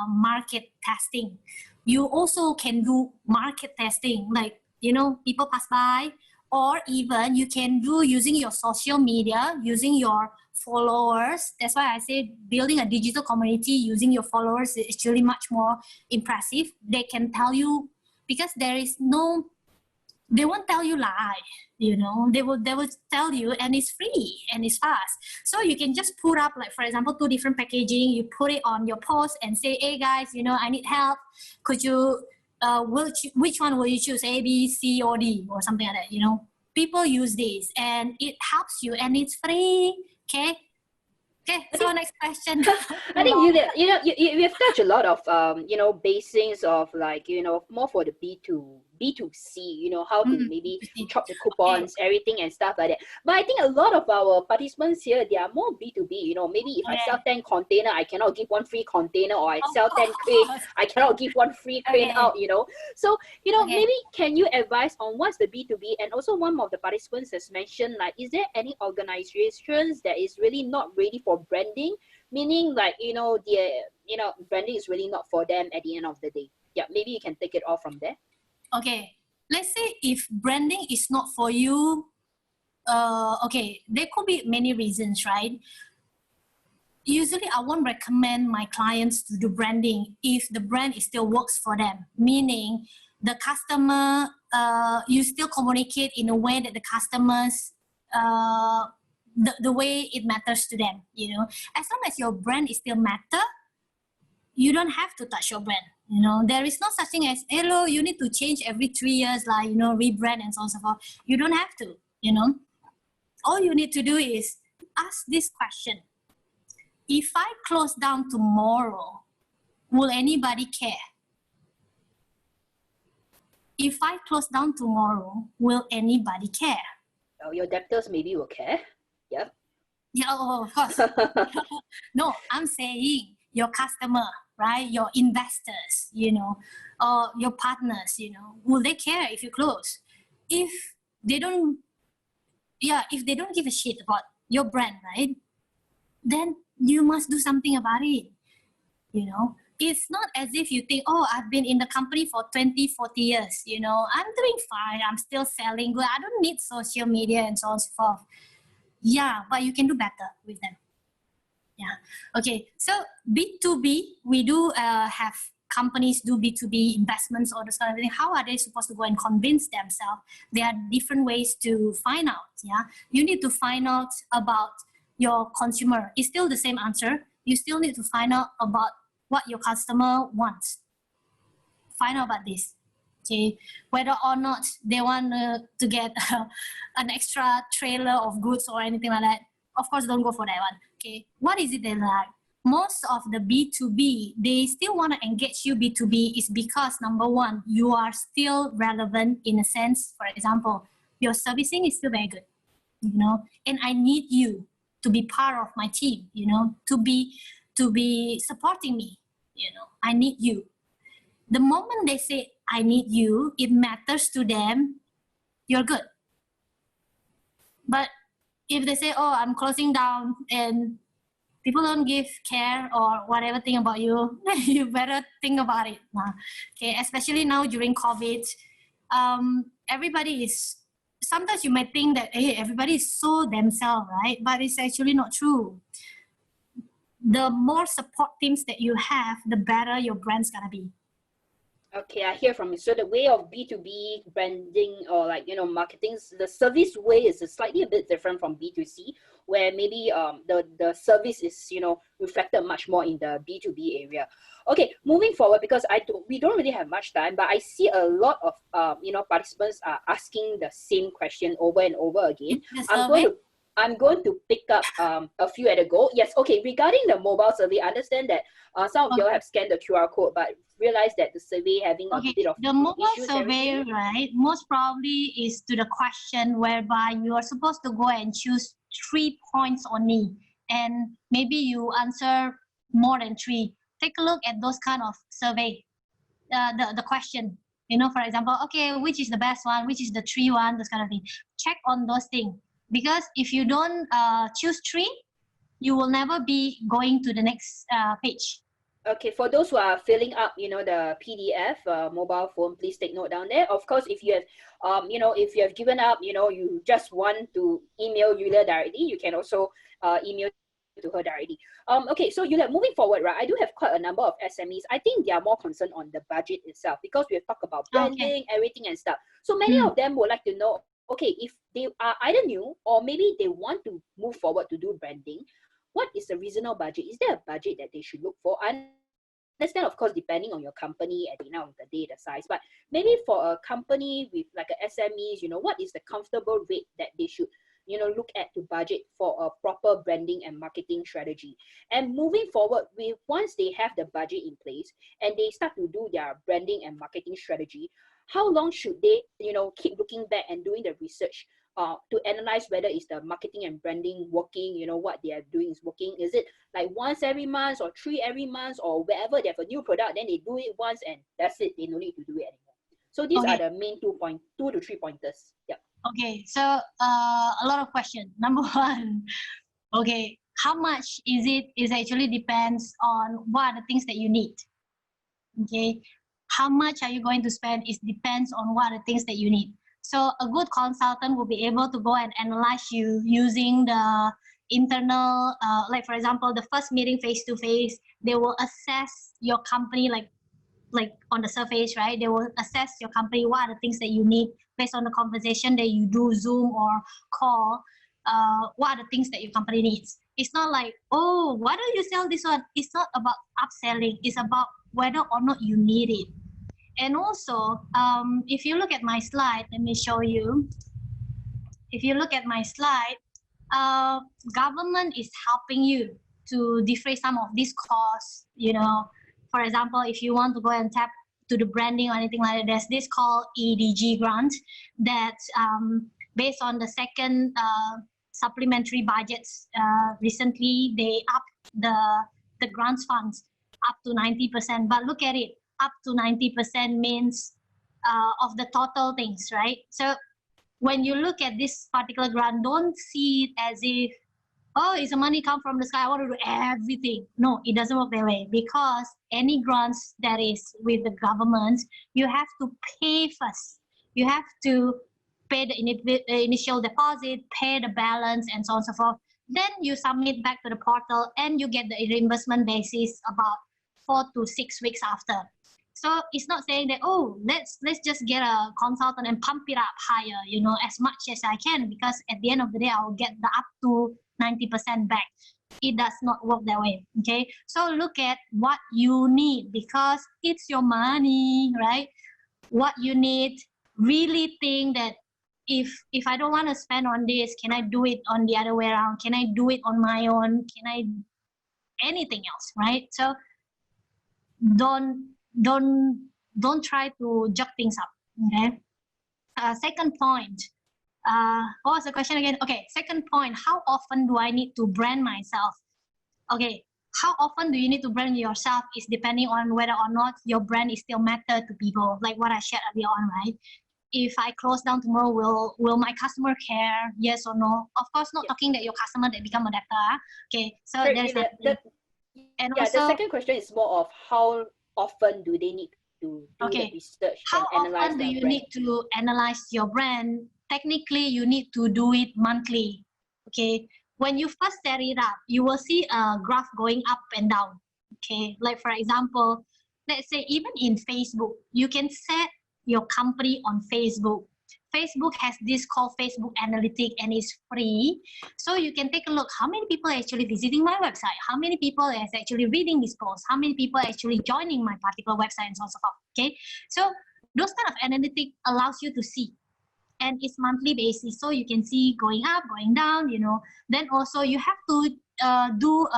market testing. You also can do market testing, like, you know, people pass by, or even you can do using your social media, using your followers. That's why I say building a digital community using your followers is actually much more impressive. They can tell you, because there is no, they won't tell you lie, you know, they will tell you, and it's free and it's fast. So you can just put up, like, for example, 2 different packaging, you put it on your post and say, hey guys, you know, I need help. Could you, which one will you choose? A, B, C, or D, or something like that, you know. People use this and it helps you and it's free. Okay. Okay, so next question. I think you've touched a lot of basics of, like, you know, more for the B2C, you know, how to maybe chop the coupons, everything and stuff like that. But I think a lot of our participants here, they are more B2B, you know, maybe if I sell 10 container, I cannot give 1 free container, or I sell 10 crane, I cannot give 1 free crane out, you know. So, you know, maybe can you advise on what's the B2B? And also one of the participants has mentioned, like, is there any organizations that is really not ready for branding? Meaning, like, you know, branding is really not for them at the end of the day. Yeah, maybe you can take it off from there. Okay, let's say if branding is not for you, okay, there could be many reasons, right? Usually I won't recommend my clients to do branding if the brand still works for them, meaning the customer, you still communicate in a way that the customers, the way it matters to them, you know. As long as your brand is still matter, you don't have to touch your brand. You know, there is no such thing as, hello, you need to change every 3 years, like, you know, rebrand and so on and so forth. You don't have to, you know. All you need to do is ask this question. If I close down tomorrow, will anybody care? If I close down tomorrow, will anybody care? Oh, your debtors maybe will care. Yep. Yeah, oh, of course. No, I'm saying your customer, right? Your investors, you know, or your partners, you know, will they care if you close? If they don't, if they don't give a shit about your brand, right? Then you must do something about it, you know. It's not as if you think, oh, I've been in the company for 20, 40 years, you know, I'm doing fine, I'm still selling good, I don't need social media and so on and so forth. Yeah, but you can do better with them. Yeah. Okay. So B2B, we do have companies do B2B investments or this kind of thing. How are they supposed to go and convince themselves? There are different ways to find out. Yeah. You need to find out about your consumer. It's still the same answer. You still need to find out about what your customer wants. Find out about this. Okay, whether or not they want to get an extra trailer of goods or anything like that, of course, don't go for that one. Okay, what is it they like? Most of the B2B, they still want to engage you B2B is because, number one, you are still relevant in a sense. For example, your servicing is still very good, you know, and I need you to be part of my team, you know, to be supporting me, you know, I need you. The moment they say, I need you, it matters to them, you're good. But if they say, oh, I'm closing down and people don't give care or whatever thing about you, you better think about it. Okay, especially now during COVID, everybody is, sometimes you might think that, hey, everybody is so themselves, right? But it's actually not true. The more support teams that you have, the better your brand's gonna be. Okay, I hear from you. So the way of B2B branding or marketing, the service way is slightly a bit different from B2C, where maybe the service is reflected much more in the B2B area. Okay, moving forward, because we don't really have much time, but I see a lot of participants are asking the same question over and over again. I'm going to pick up a few at a go. Yes, okay, regarding the mobile survey, I understand that some of you all have scanned the QR code, but realize that the survey having a bit of the mobile issues survey, right, most probably is to the question whereby you are supposed to go and choose 3 points only, and maybe you answer more than 3. Take a look at those kind of survey, the question, for example, okay, which is the best one, which is the 3 one, those kind of thing. Check on those things, because if you don't choose 3, you will never be going to the next page. Okay, for those who are filling up, the PDF mobile phone, please take note down there. Of course, if you have, if you have given up, you just want to email Yulia directly, you can also email to her directly. Okay, so Yulia, moving forward, right, I do have quite a number of SMEs. I think they are more concerned on the budget itself, because we have talked about branding, everything and stuff. So many of them would like to know, okay, if they are either new or maybe they want to move forward to do branding, what is the reasonable budget? Is there a budget that they should look for? I understand, of course, depending on your company at the end of the day, the size, but maybe for a company with like a SMEs, what is the comfortable rate that they should look at to budget for a proper branding and marketing strategy? And moving forward, once they have the budget in place and they start to do their branding and marketing strategy, how long should they keep looking back and doing the research to analyze whether is the marketing and branding working, what they are doing is working? Is it like once every month or 3 every month, or wherever they have a new product, then they do it once and that's it, they don't need to do it anymore? So these are the main 2 to 3 pointers. Yep. Okay, so a lot of questions. Number 1, okay, how much is it? Is actually depends on what are the things that you need. Okay, how much are you going to spend? It depends on what are the things that you need. So a good consultant will be able to go and analyze you using the internal, like for example, the first meeting face-to-face, they will assess your company like on the surface, right? They will assess your company, what are the things that you need based on the conversation that you do, Zoom or call, what are the things that your company needs. It's not like, oh, why don't you sell this one? It's not about upselling. It's about whether or not you need it. And also, if you look at my slide, let me show you. If you look at my slide, government is helping you to defray some of these costs. For example, if you want to go and tap to the branding or anything like that, there's this called EDG grant that based on the second supplementary budgets, recently they upped the grants funds up to 90%. But look at it, up to 90% means of the total things, right? So when you look at this particular grant, don't see it as if, oh, is the money come from the sky, I want to do everything. No, it doesn't work that way, because any grants that is with the government, you have to pay first. You have to pay the initial deposit, pay the balance, and so on and so forth. Then you submit back to the portal and you get the reimbursement basis about 4 to 6 weeks after. So it's not saying that, oh, let's just get a consultant and pump it up higher, as much as I can, because at the end of the day, I will get the up to 90% back. It does not work that way, okay? So look at what you need, because it's your money, right? What you need, really think that if I don't want to spend on this, can I do it on the other way around? Can I do it on my own? Can I anything else, right? So don't try to jug things up, okay? Second point, what was the question again? Okay, second point, how often do I need to brand myself? Okay, how often do you need to brand yourself is depending on whether or not your brand is still matter to people, like what I shared earlier on, right? if I close down tomorrow, will my customer care? Yes or no? Of course, not talking that your customer that become a debtor. Okay, so Sorry, there's and the also, second question is more of how often do they need to do the research how and analyze often do the you brand? need to analyze your brand? Technically, you need to do it monthly. Okay, when you first set it up, you will see a graph going up and down. Okay, like for example, let's say even in Facebook, you can set your company on Facebook. Facebook has this called Facebook Analytics and it's free. So you can take a look how many people are actually visiting my website, how many people is actually reading this post, how many people are actually joining my particular website and so on and so forth. Okay, so those kind of analytics allows you to see, and it's monthly basis, so you can see going up, going down, you know. Then also you have to do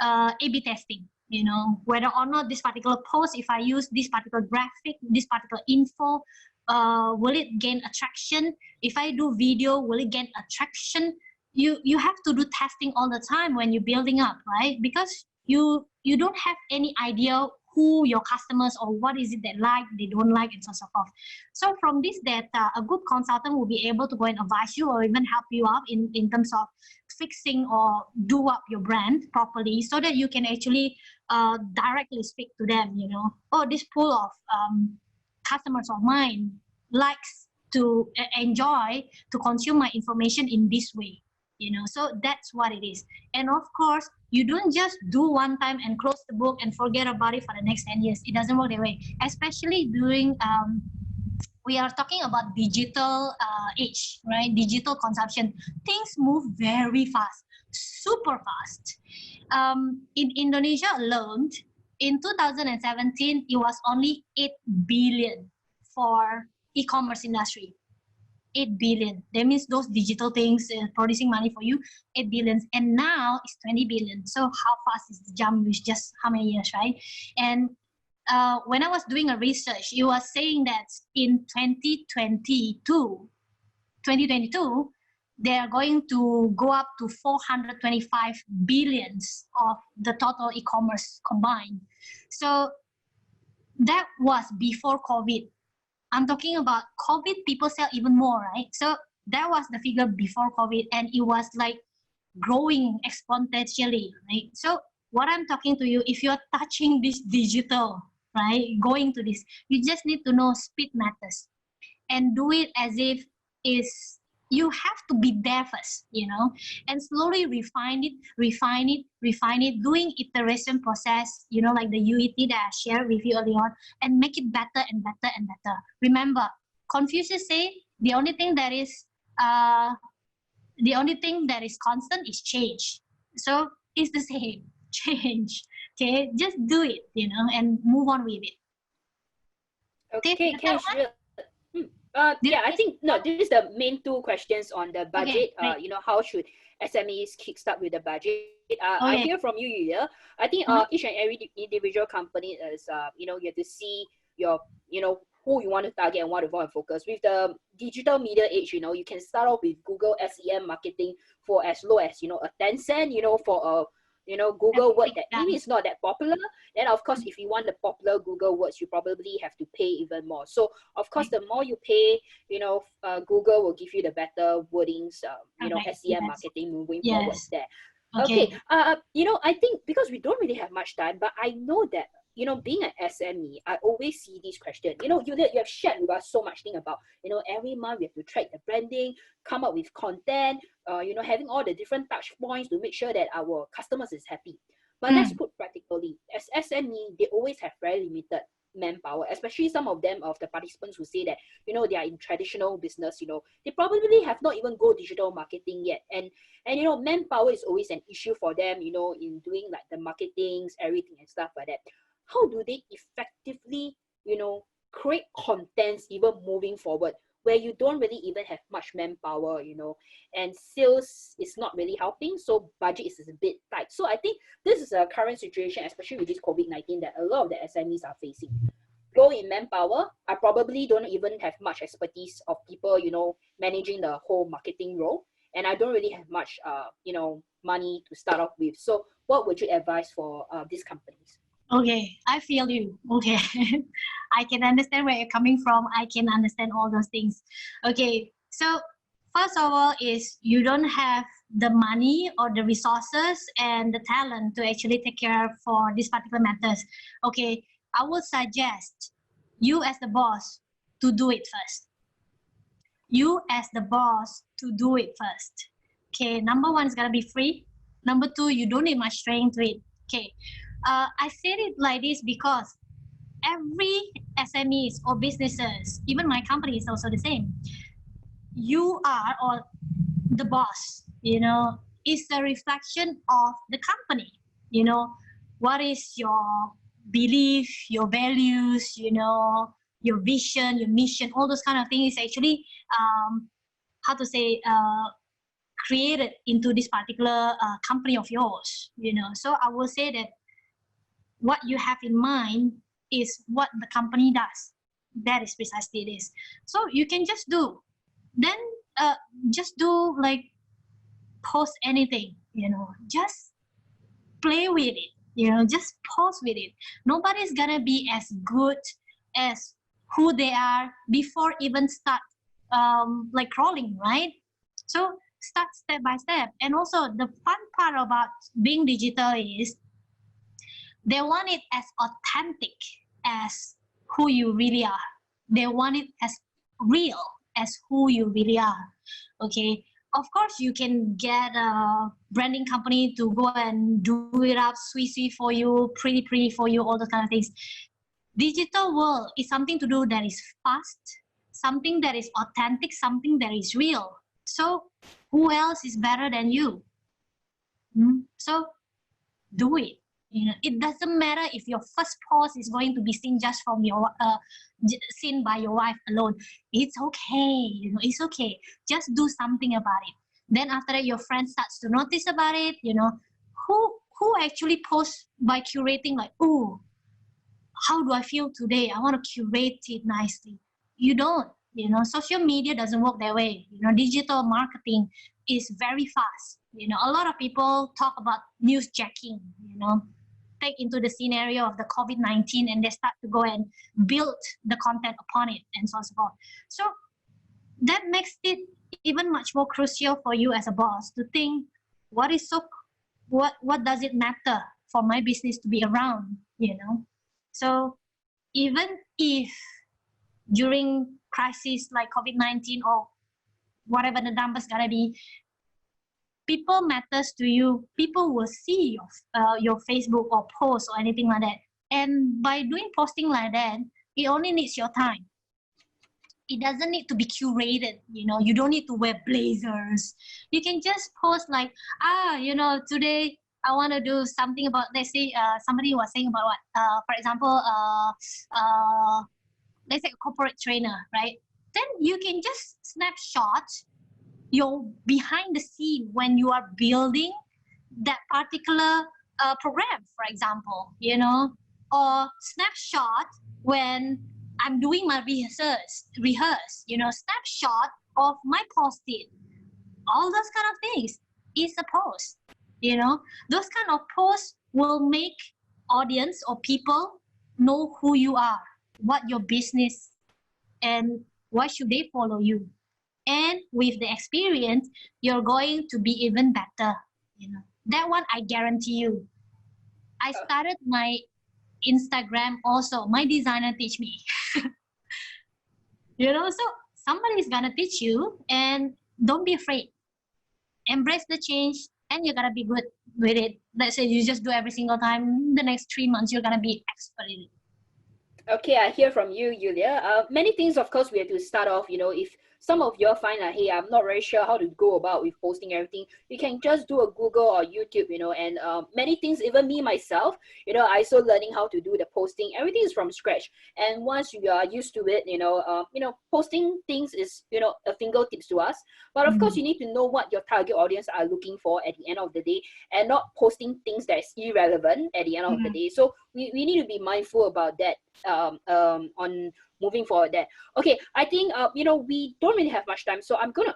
A/B testing, you know, whether or not this particular post, if I use this particular graphic, this particular info, will it gain attraction? If I do video, will it gain attraction? You have to do testing all the time when you're building up, right? Because you don't have any idea who your customers or what is it they like, they don't like, and so on and so forth. So from this data, a good consultant will be able to go and advise you or even help you out in terms of fixing or do up your brand properly, so that you can actually directly speak to them, you know. Oh, this pool of customers of mine likes to enjoy to consume my information in this way, you know. So that's what it is. And of course, you don't just do one time and close the book and forget about it for the next 10 years. It doesn't work that way, especially during we are talking about digital age, right? Digital consumption. Things move very fast, super fast. In Indonesia alone, in 2017, it was only 8 billion for e-commerce industry. 8 billion. That means those digital things producing money for you, 8 billion. And now it's 20 billion. So how fast is the jump with just how many years, right? And when I was doing a research, it was saying that in 2022, they are going to go up to 425 billions of the total e-commerce combined. So that was before COVID. I'm talking about COVID, people sell even more, right? So that was the figure before COVID, and it was like growing exponentially, right? So what I'm talking to you, if you're touching this digital, right, going to this, you just need to know speed matters and do it as if is you have to be there first, you know, and slowly refine it, doing iteration process, you know, like the UET that I shared with you earlier on, and make it better and better and better. Remember, Confucius say the only thing that is constant is change. So it's the same, change. Okay, just do it, you know, and move on with it. Okay, Cash. Yeah, I think this is the main two questions on the budget. Okay, you know, how should SMEs kickstart with the budget? I hear from you, Yulia. I think each and every individual company is, you know, you have to see your, you know, who you want to target and what you want to focus. With the digital media age, you know, you can start off with Google SEM marketing for as low as, you know, a 10 cent, you know, for a, you know, Google word that maybe it's not that popular. Then of course, if you want the popular Google words, you probably have to pay even more. So of course, the more you pay, you know, Google will give you the better wordings, you know, SEM marketing moving forward there. Okay. You know, I think because we don't really have much time, but I know that, you know, being an SME, I always see these questions. You know, you have shared with us so much thing about, you know, every month we have to track the branding, come up with content, you know, having all the different touch points to make sure that our customers is happy. But let's put practically, as SME, they always have very limited manpower, especially some of them, of the participants who say that, you know, they are in traditional business, you know, they probably have not even go digital marketing yet. And you know, manpower is always an issue for them, you know, in doing like the marketings, everything and stuff like that. How do they effectively, you know, create contents even moving forward where you don't really even have much manpower, you know, and sales is not really helping, so budget is a bit tight. So I think this is a current situation, especially with this COVID-19, that a lot of the SMEs are facing. Low in manpower, I probably don't even have much expertise of people, you know, managing the whole marketing role, and I don't really have much, you know, money to start off with. So what would you advise for these companies? Okay, I feel you. Okay. I can understand where you're coming from. I can understand all those things. Okay, so first of all is you don't have the money or the resources and the talent to actually take care for these particular matters. Okay, I would suggest you as the boss to do it first. You as the boss to do it first. Okay, number one is gonna be free. Number two, you don't need much training to it. Okay, I said it like this because every SMEs or businesses, even my company is also the same. You are, or the boss, is a reflection of the company. What is your belief, your values, your vision, your mission, all those kind of things is actually, created into this particular company of yours, So I will say that what you have in mind is what the company does. That is precisely this. So you can just do. Then just do like post anything, just play with it, just post with it. Nobody's gonna be as good as who they are before even start like crawling, right? So start step by step. And also the fun part about being digital is they want it as authentic as who you really are. They want it as real as who you really are. Okay, of course you can get a branding company to go and do it up sweet for you, pretty for you, all those kind of things. Digital world is something to do that is fast, something that is authentic, something that is real. So who else is better than you? So do it. It doesn't matter if your first post is going to be seen just from your seen by your wife alone. It's okay. It's okay. Just do something about it. Then after that, your friend starts to notice about it. Who actually posts by curating like, oh, how do I feel today? I want to curate it nicely. You don't. Social media doesn't work that way. Digital marketing is very fast. A lot of people talk about news jacking. Take into the scenario of the COVID-19 and they start to go and build the content upon it and so on and so forth. So that makes it even much more crucial for you as a boss to think what does it matter for my business to be around, So even if during crisis like COVID-19 or whatever the numbers gonna be, people matters to you. People will see your Facebook or post or anything like that. And by doing posting like that, it only needs your time. It doesn't need to be curated. You don't need to wear blazers. You can just post like, today I want to do something about, let's say, somebody was saying about what, for example, let's say a corporate trainer, right? Then you can just snapshot your behind the scene when you are building that particular program, for example, or snapshot when I'm doing my rehearse, snapshot of my post-it. All those kind of things is a post, Those kind of posts will make audience or people know who you are, what your business, and why should they follow you. And with the experience, you're going to be even better. That one I guarantee you. I started my Instagram also. My designer teach me. So somebody's gonna teach you, and don't be afraid. Embrace the change, and you're gonna be good with it. Let's say you just do every single time. The next 3 months, you're gonna be expert in it. Okay, I hear from you, Yulia. Many things, of course, we have to start off, if some of you find like, hey, I'm not very sure how to go about with posting everything, you can just do a Google or YouTube, and many things, even me, myself, I also learning how to do the posting. Everything is from scratch. And once you are used to it, posting things is, a fingertips to us. But of course, you need to know what your target audience are looking for at the end of the day, and not posting things that is irrelevant at the end of the day. So we need to be mindful about that on moving forward there. Okay, I think we don't really have much time, so I'm gonna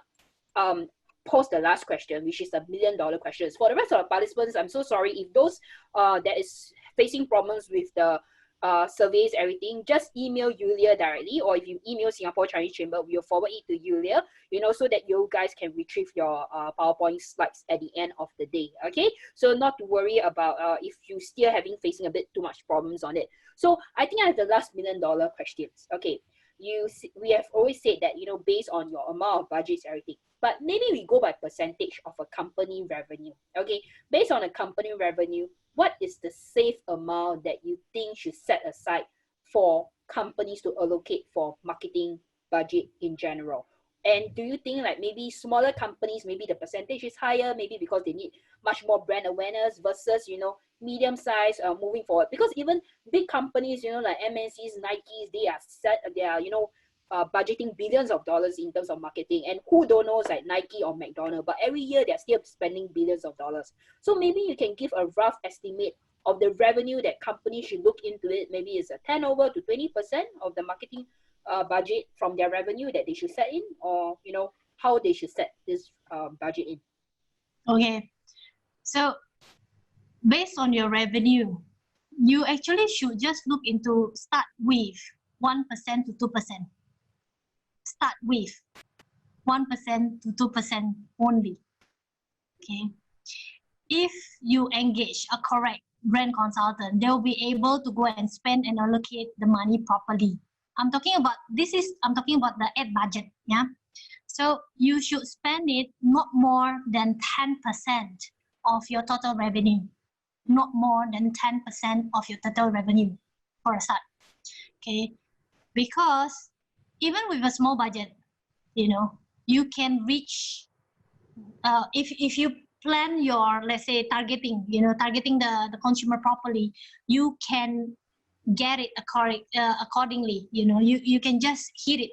pose the last question, which is the $1 million question. For the rest of the participants, I'm so sorry if those that is facing problems with the surveys, everything, just email Yulia directly, or if you email Singapore Chinese Chamber, we'll forward it to Yulia, so that you guys can retrieve your PowerPoint slides at the end of the day. Okay, so not to worry about if you still facing a bit too much problems on it. So I think I have the last $1 million questions. Okay, we have always said that, based on your amount of budgets, everything, but maybe we go by percentage of a company revenue. Okay, based on a company revenue, what is the safe amount that you think should set aside for companies to allocate for marketing budget in general? And do you think like maybe smaller companies, maybe the percentage is higher, maybe because they need much more brand awareness versus, medium size moving forward? Because even big companies, like MNCs, Nikes, they are budgeting billions of dollars in terms of marketing, and who don't know like Nike or McDonald's, but every year they're still spending billions of dollars. So maybe you can give a rough estimate of the revenue that companies should look into it. Maybe it's a 10 over to 20% of the marketing budget from their revenue that they should set in, or how they should set this budget in. Okay, so based on your revenue, you actually should just look into start with 1% to 2%. Start with 1% to 2% only. Okay. If you engage a correct brand consultant, they'll be able to go and spend and allocate the money properly. I'm talking about the ad budget. Yeah. So you should spend it not more than 10% of your total revenue. Not more than 10% of your total revenue for a start. Okay. Because even with a small budget, you can reach, if you plan your, let's say, targeting the consumer properly, you can get it accordingly. You can just hit it.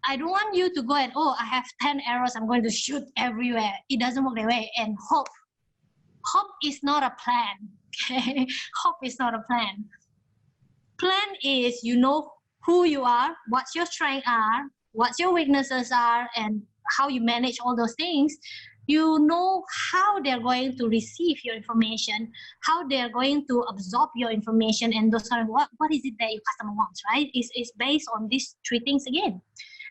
I don't want you to go and, I have 10 arrows, I'm going to shoot everywhere. It doesn't work that way. And hope is not a plan. Okay? Hope is not a plan. Plan is, who you are, what your strengths are, what your weaknesses are, and how you manage all those things. You know how they're going to receive your information, how they're going to absorb your information, and those kind of what is it that your customer wants, right? It's based on these three things again.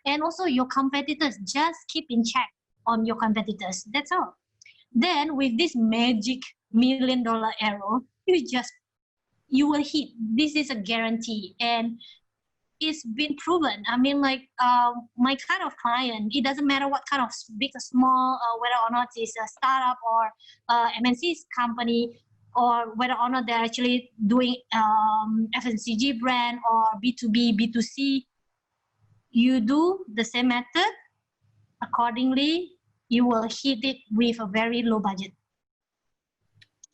And also your competitors, just keep in check on your competitors. That's all. Then with this magic $1 million arrow, you will hit. This is a guarantee, and it's been proven. I mean, like my kind of client, it doesn't matter what kind of big or small, whether or not it's a startup or MNC's company, or whether or not they're actually doing FMCG brand or B2b, B2C. You do the same method, accordingly, you will hit it with a very low budget.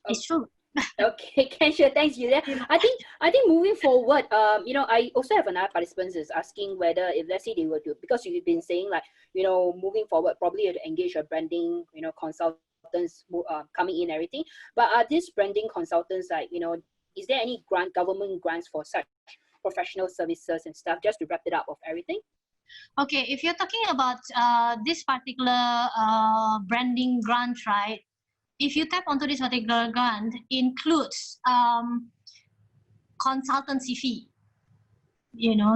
It's true. Okay, sure. Thanks, Julia. I think moving forward, I also have another participant is asking whether if let's say they were to, because you've been saying like, moving forward, probably you have to engage a branding, consultants coming in, everything. But are these branding consultants like, is there any government grants for such professional services and stuff, just to wrap it up of everything? Okay, if you're talking about this particular branding grant, right? If you tap onto this particular grant, includes consultancy fee.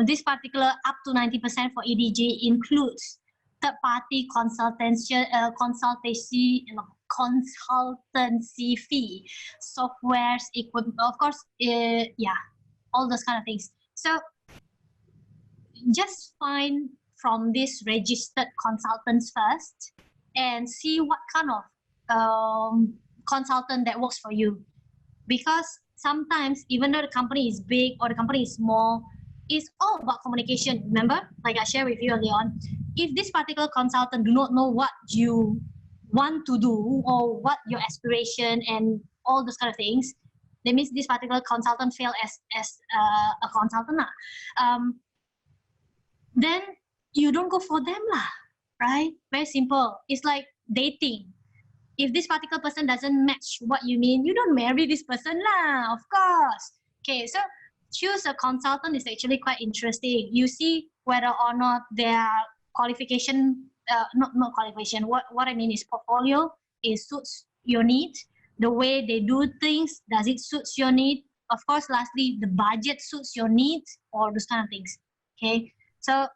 This particular up to 90% for EDG includes third-party consultancy fee, softwares, equipment, of course, all those kind of things. So just find from these registered consultants first and see what kind of consultant that works for you. Because sometimes, even though the company is big or the company is small, it's all about communication. Remember, like I shared with you earlier on, if this particular consultant do not know what you want to do or what your aspiration and all those kind of things, that means this particular consultant fail as a consultant. Then you don't go for them, right? Very simple. It's like dating. If this particular person doesn't match what you mean, you don't marry this person, of course. Okay, so choose a consultant is actually quite interesting. You see whether or not their qualification, not qualification, what I mean is portfolio, it suits your need. The way they do things, does it suit your need? of course, lastly, the budget suits your needs, all those kind of things. Okay, so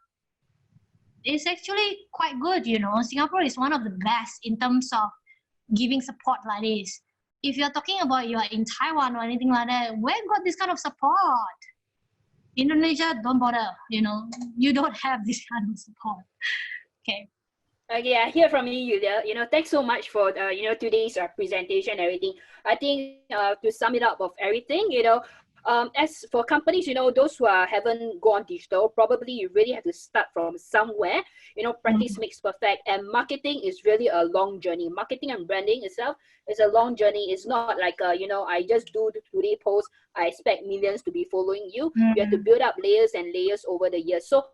it's actually quite good, you know. Singapore is one of the best in terms of giving support like this. If you're talking about you're in Taiwan or anything like that, where got this kind of support? Indonesia, don't bother, you know, you don't have this kind of support. Okay. Okay, I hear from you, Yulia. You know, thanks so much for today's presentation and everything. I think to sum it up of everything, you know, as for companies, you know, those who haven't gone digital, probably you really have to start from somewhere. You know, practice makes perfect, and marketing is really a long journey. Marketing and branding itself is a long journey. It's not like you know, I just do the today post, I expect millions to be following you. You have to build up layers and layers over the years. So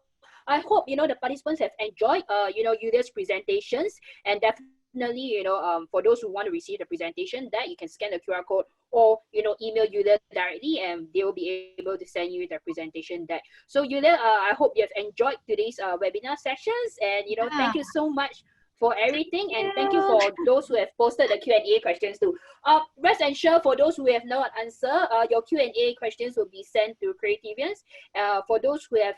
I hope, you know, the participants have enjoyed, you know, Yulia's presentations, and definitely, you know, for those who want to receive the presentation, that you can scan the QR code or, you know, email Yulia directly, and they will be able to send you the presentation deck. So Yulia, I hope you have enjoyed today's webinar sessions, and, you know, thank you so much for everything, and thank you for those who have posted the Q&A questions too. Rest assured, for those who have not answered, your Q&A questions will be sent to Creativeans. For those who have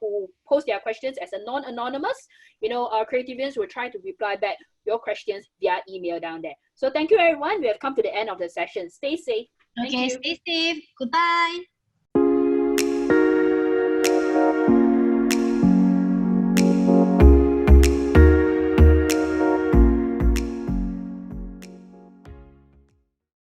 who post their questions as a non-anonymous, you know, Creativeans will try to reply back your questions via email down there. So thank you, everyone. We have come to the end of the session. Stay safe. Thank you. Stay safe. Goodbye.